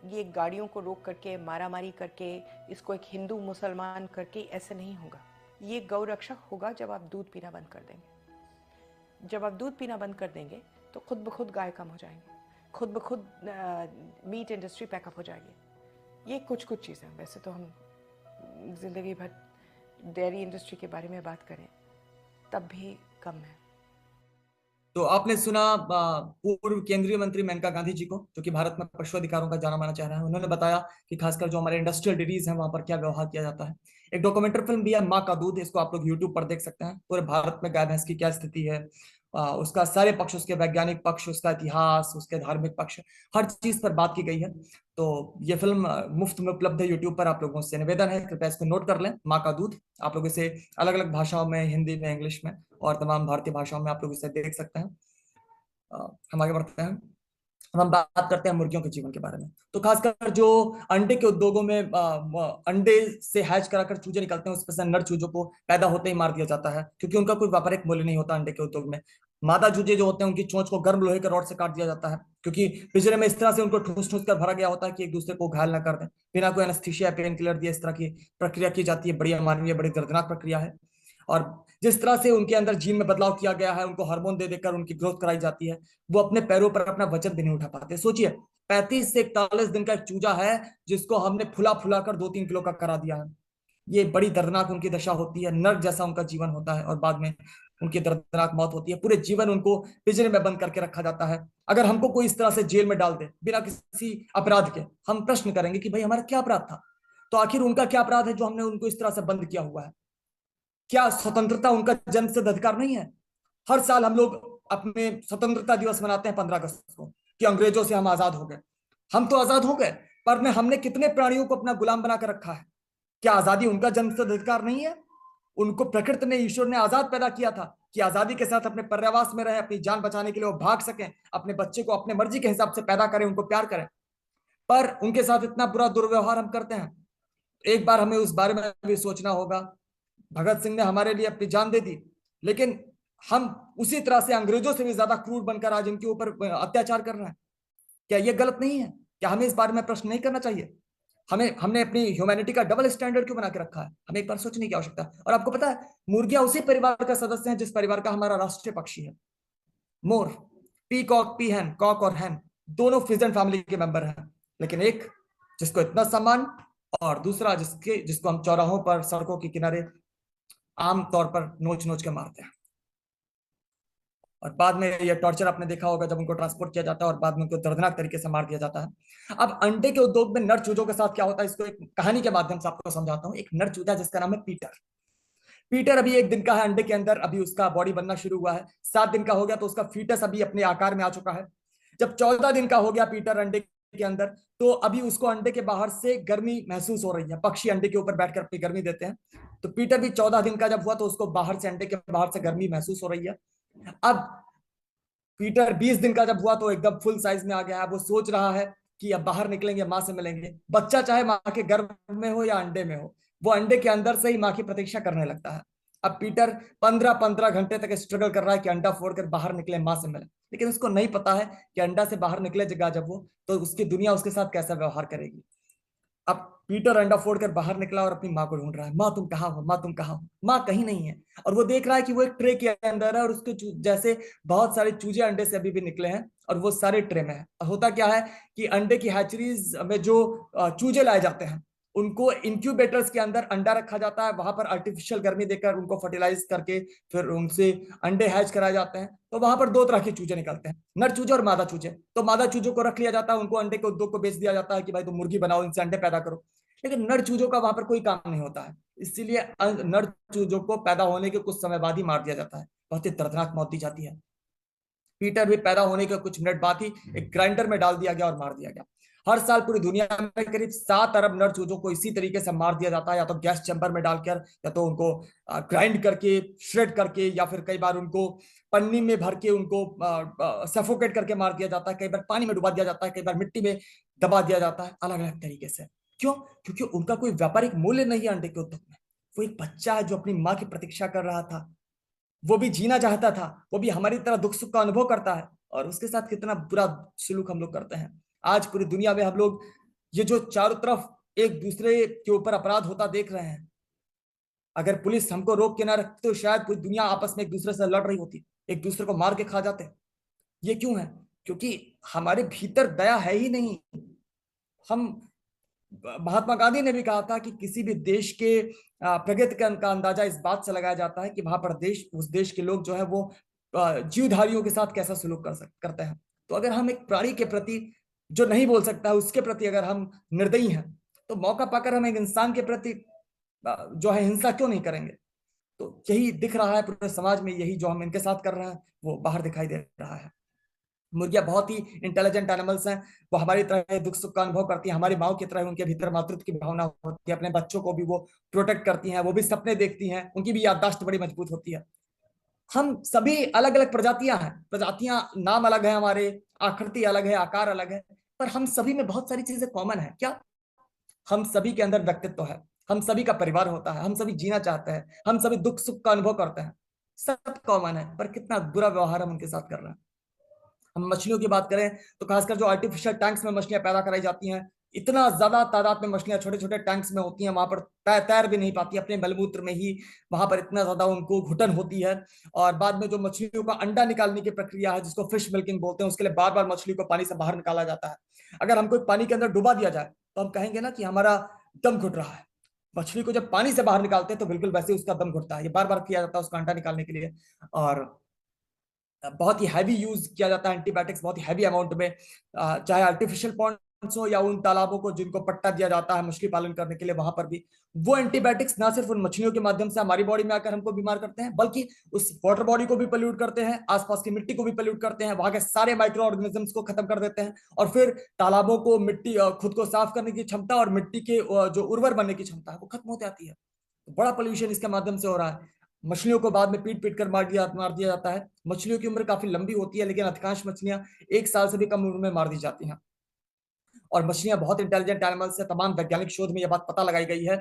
Speaker 2: ये गाड़ियों को रोक करके, मारामारी करके, इसको एक हिंदू मुसलमान करके ऐसे नहीं होगा। ये गौ रक्षक होगा जब आप दूध पीना बंद कर देंगे। जब आप दूध पीना बंद कर देंगे तो खुद ब खुद गाय कम हो जाएंगे, खुद ब खुद मीट इंडस्ट्री पैकअप हो जाएगी। ये कुछ कुछ चीज़ें, वैसे तो हम ज़िंदगी भर डेयरी इंडस्ट्री के बारे में बात करें तब भी कम है।
Speaker 1: तो आपने सुना पूर्व केंद्रीय मंत्री मेनका गांधी जी को, जो कि भारत में पशु अधिकारों का जाना माना चेहरा है। उन्होंने बताया कि खासकर जो हमारे इंडस्ट्रियल डेयरीज हैं वहां पर क्या व्यवहार किया जाता है। एक डॉक्यूमेंट्री फिल्म भी है माँ का दूध, इसको आप लोग यूट्यूब पर देख सकते हैं। पूरे भारत में गाय भैंस की क्या स्थिति है, उसका सारे पक्ष, उसके वैज्ञानिक पक्ष, उसका इतिहास, उसके धार्मिक पक्ष, हर चीज पर बात की गई है। तो ये फिल्म मुफ्त में उपलब्ध है यूट्यूब पर। आप लोगों से निवेदन है, कृपया इसको नोट कर लें, माँ का दूध। आप लोग इसे अलग अलग भाषाओं में, हिंदी में, इंग्लिश में और तमाम भारतीय भाषाओं में आप लोग इसे देख सकते हैं। हम आगे बढ़ते हैं। हम बात करते हैं मुर्गियों के जीवन के बारे में। तो खासकर जो अंडे के उद्योगों में अंडे से हैच कराकर चूजे निकलते हैं, उसमें से नर चूजों को पैदा होते ही मार दिया जाता है, क्योंकि उनका कोई व्यापारिक मूल्य नहीं होता अंडे के उद्योग में। मादा चूजे जो होते हैं उनकी चोंच को गर्म लोहे के रॉड से काट दिया जाता है, क्योंकि पिंजरे में इस तरह से उनको ठूस ठूस कर भरा गया होता है कि एक दूसरे को घायल न कर दें। बिना कोई एनेस्थीसिया, पेन किलर दिए इस तरह की प्रक्रिया की जाती है। बड़ी अमानवीय, बड़ी दर्दनाक प्रक्रिया है। और जिस तरह से उनके अंदर जीन में बदलाव किया गया है, उनको हार्मोन दे देकर उनकी ग्रोथ कराई जाती है, वो अपने पैरों पर अपना वजन भी नहीं उठा पाते। सोचिए, 35 से 41 दिन का एक चूजा है जिसको हमने फुला फुला कर 2-3 किलो का करा दिया है। ये बड़ी दर्दनाक उनकी दशा होती है, नर्क जैसा उनका जीवन होता है, और बाद में उनकी दर्दनाक मौत होती है। पूरे जीवन उनको पिंजरे में बंद करके रखा जाता है। अगर हमको कोई इस तरह से जेल में डाल दे बिना किसी अपराध के, हम प्रश्न करेंगे कि भाई हमारा क्या अपराध था। तो आखिर उनका क्या अपराध है जो हमने उनको इस तरह से बंद किया हुआ है? क्या स्वतंत्रता उनका जन्मसिद्ध अधिकार नहीं है? हर साल हम लोग अपने स्वतंत्रता दिवस मनाते हैं 15 अगस्त को, कि अंग्रेजों से हम आजाद हो गए। हम तो आजाद हो गए, पर हमने कितने प्राणियों को अपना गुलाम बनाकर रखा है? क्या आजादी उनका जन्मसिद्ध अधिकार नहीं है? उनको प्रकृति ने, ईश्वर ने आजाद पैदा किया था कि आजादी के साथ अपने पर्यावास में रहे, अपनी जान बचाने के लिए वो भाग सकें, अपने बच्चे को अपने मर्जी के हिसाब से पैदा करें, उनको प्यार करें। पर उनके साथ इतना बुरा दुर्व्यवहार हम करते हैं। एक बार हमें उस बारे में भी सोचना होगा। भगत सिंह ने हमारे लिए अपनी जान दे दी, लेकिन हम उसी तरह से अंग्रेजों से भी ज्यादा क्रूर बनकर आज इनके ऊपर अत्याचार कर रहे हैं। क्या ये गलत नहीं है? क्या हमें इस बारे में प्रश्न नहीं करना चाहिए? हमने अपनी ह्यूमैनिटी का डबल स्टैंडर्ड क्यों बना के रखा है? हमें एक बार सोचने की आवश्यकता है। और आपको पता है, मुर्गियां उसी परिवार का सदस्य है जिस परिवार का हमारा राष्ट्रीय पक्षी है, मोर। पीकॉक, पीहन, कॉक और हैन दोनों फिजन फैमिली के मेंबर हैं। लेकिन एक जिसको इतना सम्मान, और दूसरा जिसको हम चौराहों पर, सड़कों के किनारे आम तौर पर नोच नोच के मारते हैं। और बाद में ये टॉर्चर आपने देखा होगा जब उनको ट्रांसपोर्ट किया जाता है और बाद में उनको दर्दनाक तरीके से मार दिया जाता है। अब अंडे के उद्योग में नर चूजों के साथ क्या होता है, इसको एक कहानी के माध्यम से आपको समझाता हूँ। एक नर चूजा जिसका नाम है पीटर। पीटर अभी 1 दिन का है अंडे के अंदर, अभी उसका बॉडी बनना शुरू हुआ है। 7 दिन का हो गया तो उसका फीटस अभी अपने आकार में आ चुका है। जब 14 दिन का हो गया पीटर अंडे के अंदर, तो अभी उसको अंडे के बाहर से गर्मी महसूस हो रही है। पक्षी अंडे के ऊपर बैठकर अपनी गर्मी देते हैं। तो पीटर भी 14 दिन का जब हुआ तो उसको बाहर से, अंडे के बाहर से गर्मी महसूस हो रही है। अब पीटर 20 दिन का जब हुआ तो एकदम फुल साइज में आ गया है। वो सोच रहा है कि अब बाहर निकलेंगे, माँ से मिलेंगे। बच्चा चाहे माँ के गर्भ में हो या अंडे में हो, वो अंडे के अंदर से ही माँ की प्रतीक्षा करने लगता है। अब पीटर 15-15 घंटे तक स्ट्रगल कर रहा है कि अंडा फोड़कर बाहर निकले, माँ से मिले। लेकिन उसको नहीं पता है कि अंडा से बाहर निकले जगह जब वो, तो उसकी दुनिया उसके साथ कैसा व्यवहार करेगी। अब पीटर अंडा फोड़ कर बाहर निकला और अपनी माँ को ढूंढ रहा है। माँ तुम कहाँ हो, माँ तुम कहाँ हो? माँ कहीं नहीं है। और वो देख रहा है कि वो एक ट्रे के अंदर है और उसके जैसे बहुत सारे चूजे अंडे से अभी भी निकले हैं और वो सारे ट्रे में है। और होता क्या है कि अंडे की हैचरीज में जो चूजे लाए जाते हैं, उनको इंक्यूबेटर्स के अंदर अंडा रखा जाता है। वहां पर आर्टिफिशियल गर्मी देकर उनको फर्टिलाइज करके फिर उनसे अंडे हैच कराए जाते हैं। तो वहां पर 2 तरह के चूजे निकलते हैं, नर चूजे और मादा चूजे। तो मादा चूजों को रख लिया जाता है, उनको अंडे के उद्योग को बेच दिया जाता है कि भाई तुम मुर्गी बनाओ, इनसे अंडे पैदा करो। लेकिन नर चूजों का वहां पर कोई काम नहीं होता है। इसीलिए नर चूजों को पैदा होने के कुछ समय बाद ही मार दिया जाता है। बहुत ही दर्दनाक मौत दी जाती है। पीटर भी पैदा होने के कुछ मिनट बाद ही एक ग्राइंडर में डाल दिया गया और मार दिया गया। हर साल पूरी दुनिया में करीब 7 अरब नर चूजों को इसी तरीके से मार दिया जाता है, या तो गैस चैम्बर में डालकर, या तो उनको ग्राइंड करके, श्रेड करके, या फिर कई बार उनको पन्नी में भर के उनको सफोकेट करके मार दिया जाता है। कई बार पानी में डुबा दिया जाता है, कई बार मिट्टी में दबा दिया जाता है, अलग अलग तरीके से। क्यों? क्योंकि उनका कोई व्यापारिक मूल्य नहीं है अंडे के उद्योग में। वो एक बच्चा है जो अपनी माँ की प्रतीक्षा कर रहा था, वो भी जीना चाहता था, वो भी हमारी तरह दुख सुख का अनुभव करता है, और उसके साथ कितना बुरा सलूक हम लोग करते हैं। आज पूरी दुनिया में हम लोग ये जो चारों तरफ एक दूसरे के ऊपर अपराध होता देख रहे हैं, अगर पुलिस हमको रोक के ना रखती तो शायद पूरी दुनिया आपस में एक दूसरे से लड़ रही होती, एक दूसरे को मार के खा जाते। ये क्यों है? क्योंकि हमारे भीतर दया है ही नहीं। हम, महात्मा गांधी ने भी कहा था कि किसी भी देश के प्रगति का अंदाजा इस बात से लगाया जाता है कि वहां पर उस देश के लोग जो है वो जीवधारियों के साथ कैसा सलूक करते हैं। तो अगर हम एक प्राणी के प्रति, जो नहीं बोल सकता है, उसके प्रति अगर हम निर्दयी हैं, तो मौका पाकर हम एक इंसान के प्रति जो है हिंसा क्यों नहीं करेंगे? तो यही दिख रहा है पूरे समाज में, यही जो हम इनके साथ कर रहे हैं वो बाहर दिखाई दे रहा है। मुर्गियां बहुत ही इंटेलिजेंट एनिमल्स हैं, वो हमारी तरह दुख सुख का अनुभव करती हैं, हमारी माओ की तरह उनके भीतर मातृत्व की भावना होती है, अपने बच्चों को भी वो प्रोटेक्ट करती हैं, वो भी सपने देखती हैं, उनकी भी याददाश्त बड़ी मजबूत होती है। हम सभी अलग अलग प्रजातियां हैं, प्रजातियां नाम अलग है हमारे, आकृति अलग है, आकार अलग है, पर हम सभी में बहुत सारी चीजें कॉमन है। क्या? हम सभी के अंदर व्यक्तित्व है, हम सभी का परिवार होता है, हम सभी जीना चाहते हैं, हम सभी दुख सुख का अनुभव करते हैं, सब कॉमन है। पर कितना बुरा व्यवहार हम उनके साथ कर रहे हैं। हम मछलियों की बात करें तो खासकर जो आर्टिफिशियल टैंक्स में मछलियां पैदा कराई जाती हैं, इतना ज्यादा तादाद में मछलियां छोटे छोटे टैंक्स में होती हैं, वहां पर तैर भी नहीं पाती अपने मलमूत्र में ही, वहां पर इतना ज्यादा उनको घुटन होती है। और बाद में जो मछलियों का अंडा निकालने की प्रक्रिया है, जिसको फिश मिल्किंग बोलते हैं, उसके लिए बार बार मछली को पानी से बाहर निकाला जाता है। अगर हमको पानी के अंदर डुबा दिया जाए तो हम कहेंगे ना कि हमारा दम घुट रहा है। मछली को जब पानी से बाहर निकालते हैं तो बिल्कुल वैसे ही उसका दम घुटता है। ये बार बार किया जाता है उसका अंडा निकालने के लिए। और बहुत ही हैवी यूज किया जाता है एंटीबायोटिक्स, बहुत ही हैवी अमाउंट में, चाहे आर्टिफिशियल पॉन्ड्स हो या उन तालाबों को जिनको पट्टा दिया जाता है मछली पालन करने के लिए, वहां पर भी वो एंटीबायोटिक्स ना सिर्फ उन मछलियों के माध्यम से हमारी बॉडी में आकर हमको बीमार करते हैं, बल्कि उस वाटर बॉडी को भी पोल्यूट करते हैं, आसपास की मिट्टी को भी पोल्यूट करते हैं, वहां के सारे माइक्रो ऑर्गेनिजम्स को खत्म कर देते हैं। और फिर तालाबों को, मिट्टी खुद को साफ करने की क्षमता और मिट्टी के जो उर्वर बनने की क्षमता है वो खत्म हो जाती है। तो बड़ा पोल्यूशन इसके माध्यम से हो रहा है। मछलियों को बाद में पीट पीट कर मार दिया जाता है। मछलियों की उम्र काफी लंबी होती है, लेकिन अधिकांश मछलियां 1 साल से भी कम उम्र में मार दी जाती हैं। और मछलियां बहुत इंटेलिजेंट एनिमल्स है। तमाम वैज्ञानिक शोध में यह बात पता लगाई गई है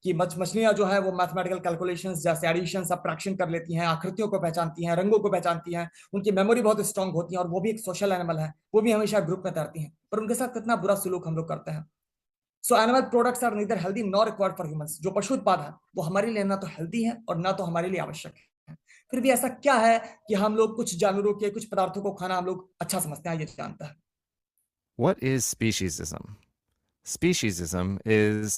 Speaker 1: कि मछलियां जो है वो मैथमेटिकल कैलकुलेशंस जैसे एडिशन सब्ट्रैक्शन कर लेती हैं, आकृतियों को पहचानती हैं, रंगों को पहचानती हैं, उनकी मेमोरी बहुत स्ट्रांग होती है, और वो भी एक सोशल एनिमल है, वो भी हमेशा ग्रुप में तैरती हैं। पर उनके साथ कितना बुरा सलूक हम लोग करते हैं। So animal products are neither healthy nor required for humans. जो पशु उत्पाद है वो हमारे लिए ना तो हेल्दी है और ना तो हमारे लिए आवश्यक है। फिर भी ऐसा क्या है कि हम लोग कुछ जानवरों के कुछ पदार्थों को खाना हम लोग अच्छा समझते हैं, ये जानता है।
Speaker 3: What is speciesism? Speciesism is,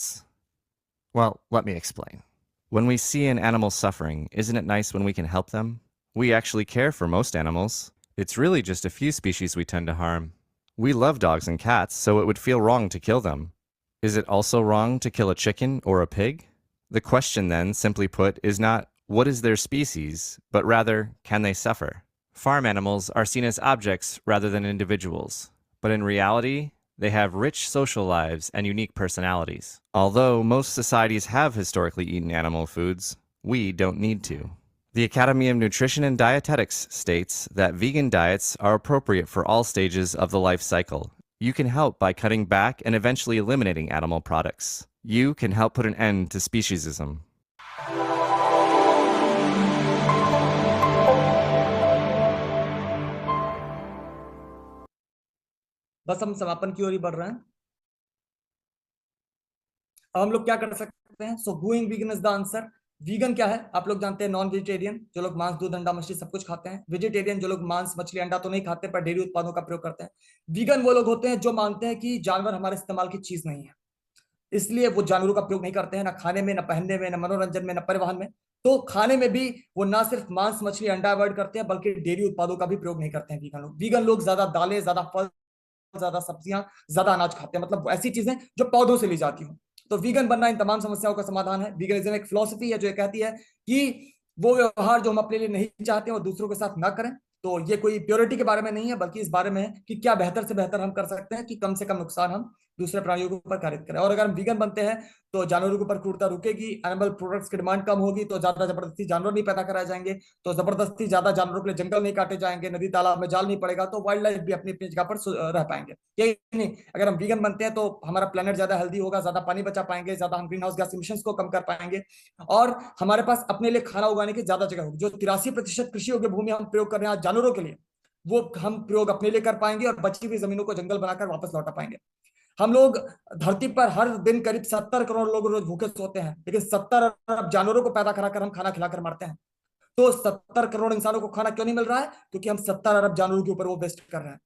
Speaker 3: well, let me explain. When we see an animal suffering, isn't it nice when we can help them? We actually care for most animals. It's really just a few species we tend to harm. We love dogs and cats, so it would feel wrong to kill them. Is it also wrong to kill a chicken or a pig? The question then, simply put, is not what is their species, but rather, can they suffer? Farm animals are seen as objects rather than individuals, but in reality, they have rich social lives and unique personalities. Although most societies have historically eaten animal foods, we don't need to. The Academy of Nutrition and Dietetics states that vegan diets are appropriate for all stages of the life cycle. You can help by cutting back and eventually eliminating animal products. You can help put an end to speciesism.
Speaker 1: बस हम समापन की ओर ही बढ़ रहे हैं। अब हम लोग क्या कर सकते हैं? So going vegan is the answer. Vegan क्या है? आप लोग जानते हैं, नॉन वेजिटेरियन, जो लोग मांस, दूध, अंडा, मछली सब कुछ खाते हैं। वेजिटेरियन, जो लोग मांस, मछली, अंडा तो नहीं खाते पर डेयरी उत्पादों का प्रयोग करते हैं। वीगन वो लोग होते हैं जो मानते हैं कि जानवर हमारे इस्तेमाल की चीज नहीं है, इसलिए वो जानवरों का प्रयोग नहीं करते हैं, ना खाने में, ना पहनने में, ना मनोरंजन में, ना परिवहन में। तो खाने में भी वो ना सिर्फ मांस, मछली, अंडा अवॉइड करते हैं, बल्कि डेयरी उत्पादों का भी प्रयोग नहीं करते हैं वीगन लोग। वीगन लोग ज्यादा दालें, ज्यादा फल, ज्यादा सब्जियां, ज्यादा अनाज खाते हैं, मतलब ऐसी चीजें जो पौधों से ली जाती हो। तो वीगन बनना इन तमाम समस्याओं का समाधान है। वीगनिज्म एक फिलॉसफी है जो ये कहती है कि वो व्यवहार जो हम अपने लिए नहीं चाहते हैं वो दूसरों के साथ ना करें, तो ये कोई प्योरिटी के बारे में नहीं है, बल्कि इस बारे में है कि क्या बेहतर से बेहतर हम कर सकते हैं कि कम से कम नुकसान हम दूसरे प्राणियों के ऊपर कारित करें। और अगर हम वीगन बनते हैं तो जानवरों के ऊपर क्रूरता रुकेगी, एनिमल प्रोडक्ट्स की डिमांड कम होगी, तो ज्यादा जबरदस्ती जानवर नहीं पैदा कराए जाएंगे, तो जबरदस्ती ज्यादा जानवरों के लिए जंगल नहीं काटे जाएंगे, नदी तालाब में जाल नहीं पड़ेगा, तो वाइल्ड लाइफ भी अपनी अपनी जगह पर रह पाएंगे। यही नहीं, अगर हम वीगन बनते हैं तो हमारा प्लेनेट ज्यादा हेल्दी होगा, ज्यादा पानी बचा पाएंगे, ज्यादा हम ग्रीन हाउस गैस इमिशंस को कम कर पाएंगे, और हमारे पास अपने लिए खाना उगाने की ज्यादा जगह होगी। जो 83% कृषि योग्य भूमि हम प्रयोग कर रहे हैं आज जानवरों के लिए, वो हम प्रयोग अपने लिए कर पाएंगे और बची हुई जमीनों को जंगल बनाकर वापस लौटा पाएंगे। हम लोग धरती पर हर दिन करीब 70 करोड़ लोग रोज भूखे सोते हैं, लेकिन 70 अरब जानवरों को पैदा कराकर हम खाना खिलाकर मारते हैं। तो 70 करोड़ इंसानों को खाना क्यों नहीं मिल रहा है? क्योंकि हम 70 अरब जानवरों के ऊपर वो वेस्ट कर रहे हैं।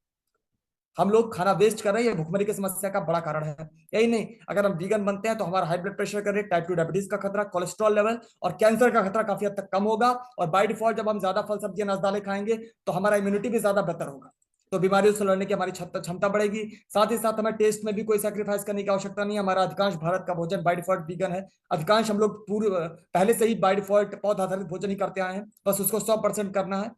Speaker 1: हम लोग खाना वेस्ट कर रहे हैं, ये भुखमरी की समस्या का बड़ा कारण है। यही नहीं, अगर हम वीगन बनते हैं तो हमारा हाई ब्लड प्रेशर का रेट, टाइप 2 डायबिटीज का खतरा, कोलेस्ट्रॉल लेवल और कैंसर का खतरा काफी हद तक कम होगा। और बाय डिफॉल्ट जब हम ज्यादा फल सब्जियां अनाज दालें खाएंगे तो हमारा इम्यूनिटी भी ज्यादा बेहतर होगा, तो बीमारियों से लड़ने की हमारी क्षमता बढ़ेगी। साथ ही साथ हमें टेस्ट में भी कोई सैक्रिफाइस करने की आवश्यकता नहीं है। हमारा अधिकांश भारत का भोजन बाय डिफॉल्ट वीगन है। अधिकांश हम लोग पूर्व पहले से ही बाय डिफॉल्ट पौधा आधारित भोजन ही करते आए हैं, बस उसको 100% करना है।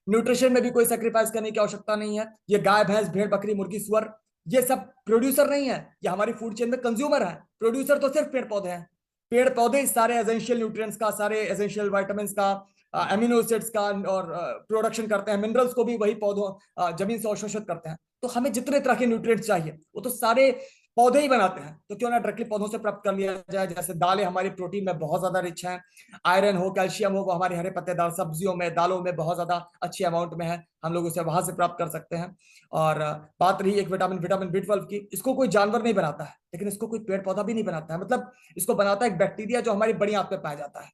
Speaker 1: न्यूट्रिशन में भी कोई सेक्रीफाइस करने की आवश्यकता नहीं है। ये गाय भैंस भेड़ बकरी मुर्गी सुअर ये सब प्रोड्यूसर नहीं है, ये हमारी फूड चेन में कंज्यूमर है। प्रोड्यूसर तो सिर्फ पेड़ पौधे हैं। पेड़ पौधे सारे एसेंशियल न्यूट्रिएंट्स का, सारे एसेंशियल विटामिन्स का, अमीनो एसिड्स का और प्रोडक्शन करते हैं। मिनरल्स को भी वही पौधों जमीन से अवशोषित करते हैं। तो हमें जितने तरह के न्यूट्रिएंट्स चाहिए वो तो सारे पौधे ही बनाते हैं, तो क्यों ना डायरेक्टली पौधों से प्राप्त कर लिया जाए। जैसे दालें हमारी प्रोटीन में बहुत ज्यादा रिच हैं, आयरन हो कैल्शियम हो वो हमारे हरे पत्तेदार सब्जियों में दालों में बहुत ज्यादा अच्छी अमाउंट में है, हम लोग उसे वहां से प्राप्त कर सकते हैं। और बात रही एक विटामिन B12 की, इसको कोई जानवर नहीं बनाता है, लेकिन इसको कोई पेड़ पौधा भी नहीं बनाता है। मतलब इसको बनाता है एक बैक्टीरिया जो हमारी बड़ी आंत में पाया जाता है।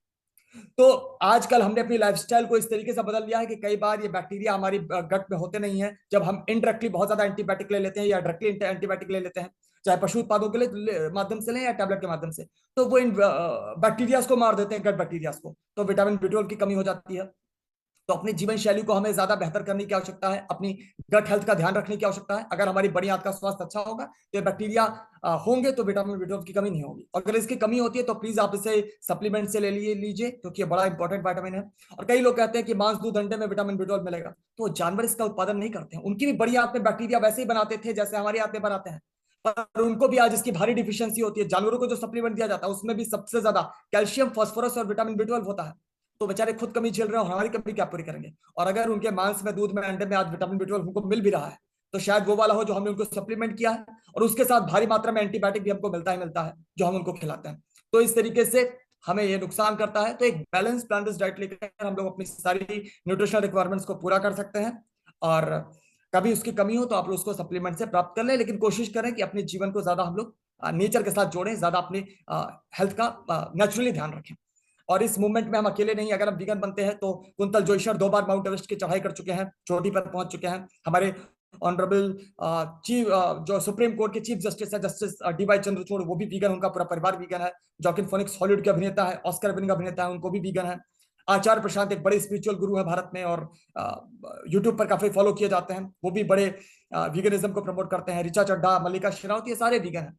Speaker 1: तो आजकल हमने अपनी लाइफस्टाइल को इस तरीके से बदल दिया है कि कई बार ये बैक्टीरिया हमारी गट में होते नहीं है। जब हम इनडायरेक्टली बहुत ज्यादा एंटीबायोटिक ले लेते हैं या डायरेक्टली एंटीबायोटिक ले लेते हैं, चाहे पशु उत्पादों के लिए माध्यम से लें या टैबलेट के माध्यम से, तो वो इन बैक्टीरिया को मार देते हैं, गट बैक्टीरिया को। तो विटामिन B12 की कमी हो जाती है। तो अपनी जीवन शैली को हमें ज्यादा बेहतर करने की आवश्यकता है, अपनी गट हेल्थ का ध्यान रखने की आवश्यक्ता है। अगर हमारी बड़ी आंत का स्वास्थ्य अच्छा होगा तो ये बैक्टीरिया होंगे, तो विटामिन B12 की कमी नहीं होगी। अगर इसकी कमी होती है तो प्लीज आप इसे सप्लीमेंट से ले लीजिए, क्योंकि ये बड़ा इंपॉर्टेंट विटामिन है। और कई लोग कहते हैं कि मांस दूध अंडे में विटामिन B12 मिलेगा, तो जानवर इसका उत्पादन नहीं करते हैं। उनकी भी बड़ी आंत में बैक्टीरिया वैसे ही बनाते थे जैसे हमारी आंत में बनाते हैं, पर उनको भी आज इसकी भारी डिफिशियंसी होती है। जानवरों को जो सप्लीमेंट दिया जाता है उसमें भी सबसे ज्यादा कैल्शियम, फास्फोरस और विटामिन B12 होता है। तो बेचारे खुद कमी झेल रहे हैं और हमारी कमी क्या पूरी करेंगे? और अगर उनके मांस में, दूध में, अंडे में आज विटामिन B12 उनको मिल भी रहा है, तो शायद वो वाला हो जो हमने उनको सप्लीमेंट किया है, और उसके साथ भारी मात्रा में एंटीबायोटिक भी हमको मिलता ही मिलता है जो हम उनको खिलाते हैं। तो इस तरीके से हमें ये नुकसान करता है। तो एक बैलेंस प्लांट बेस्ड डाइट लेकर हम लोग अपनी सारी न्यूट्रिशनल रिक्वायरमेंट्स को पूरा कर सकते हैं। और कभी उसकी कमी हो तो आप लोग उसको सप्लीमेंट से प्राप्त कर लें, लेकिन कोशिश करें कि अपने जीवन को ज्यादा हम लोग नेचर के साथ जोड़ें, ज्यादा अपनी हेल्थ का नेचुरली ध्यान रखें। और इस मूवमेंट में हम अकेले नहीं, अगर हम वीगन बनते हैं तो कुंतल जोईसर 2 बार माउंट एवरेस्ट की चढ़ाई कर चुके हैं, चोटी पर पहुंच चुके हैं। हमारे ऑनरेबल चीफ जो सुप्रीम कोर्ट के चीफ जस्टिस है, जस्टिस DY चंद्रचूड़, वो भी वीगन, उनका पूरा परिवार वीगन है। जॉकिन फोनिक्स हॉलीवुड के अभिनेता है, ऑस्कर विनिंग अभिनेता है, उनको भी वीगन है। आचार्य प्रशांत एक बड़े स्पिरिचुअल गुरु है भारत में और यूट्यूब पर काफी फॉलो किए जाते हैं, वो भी बड़े वीगनिज्म को प्रमोट करते हैं। ऋचा चड्ढा, मल्लिका शेरावत, ये सारे वीगन हैं।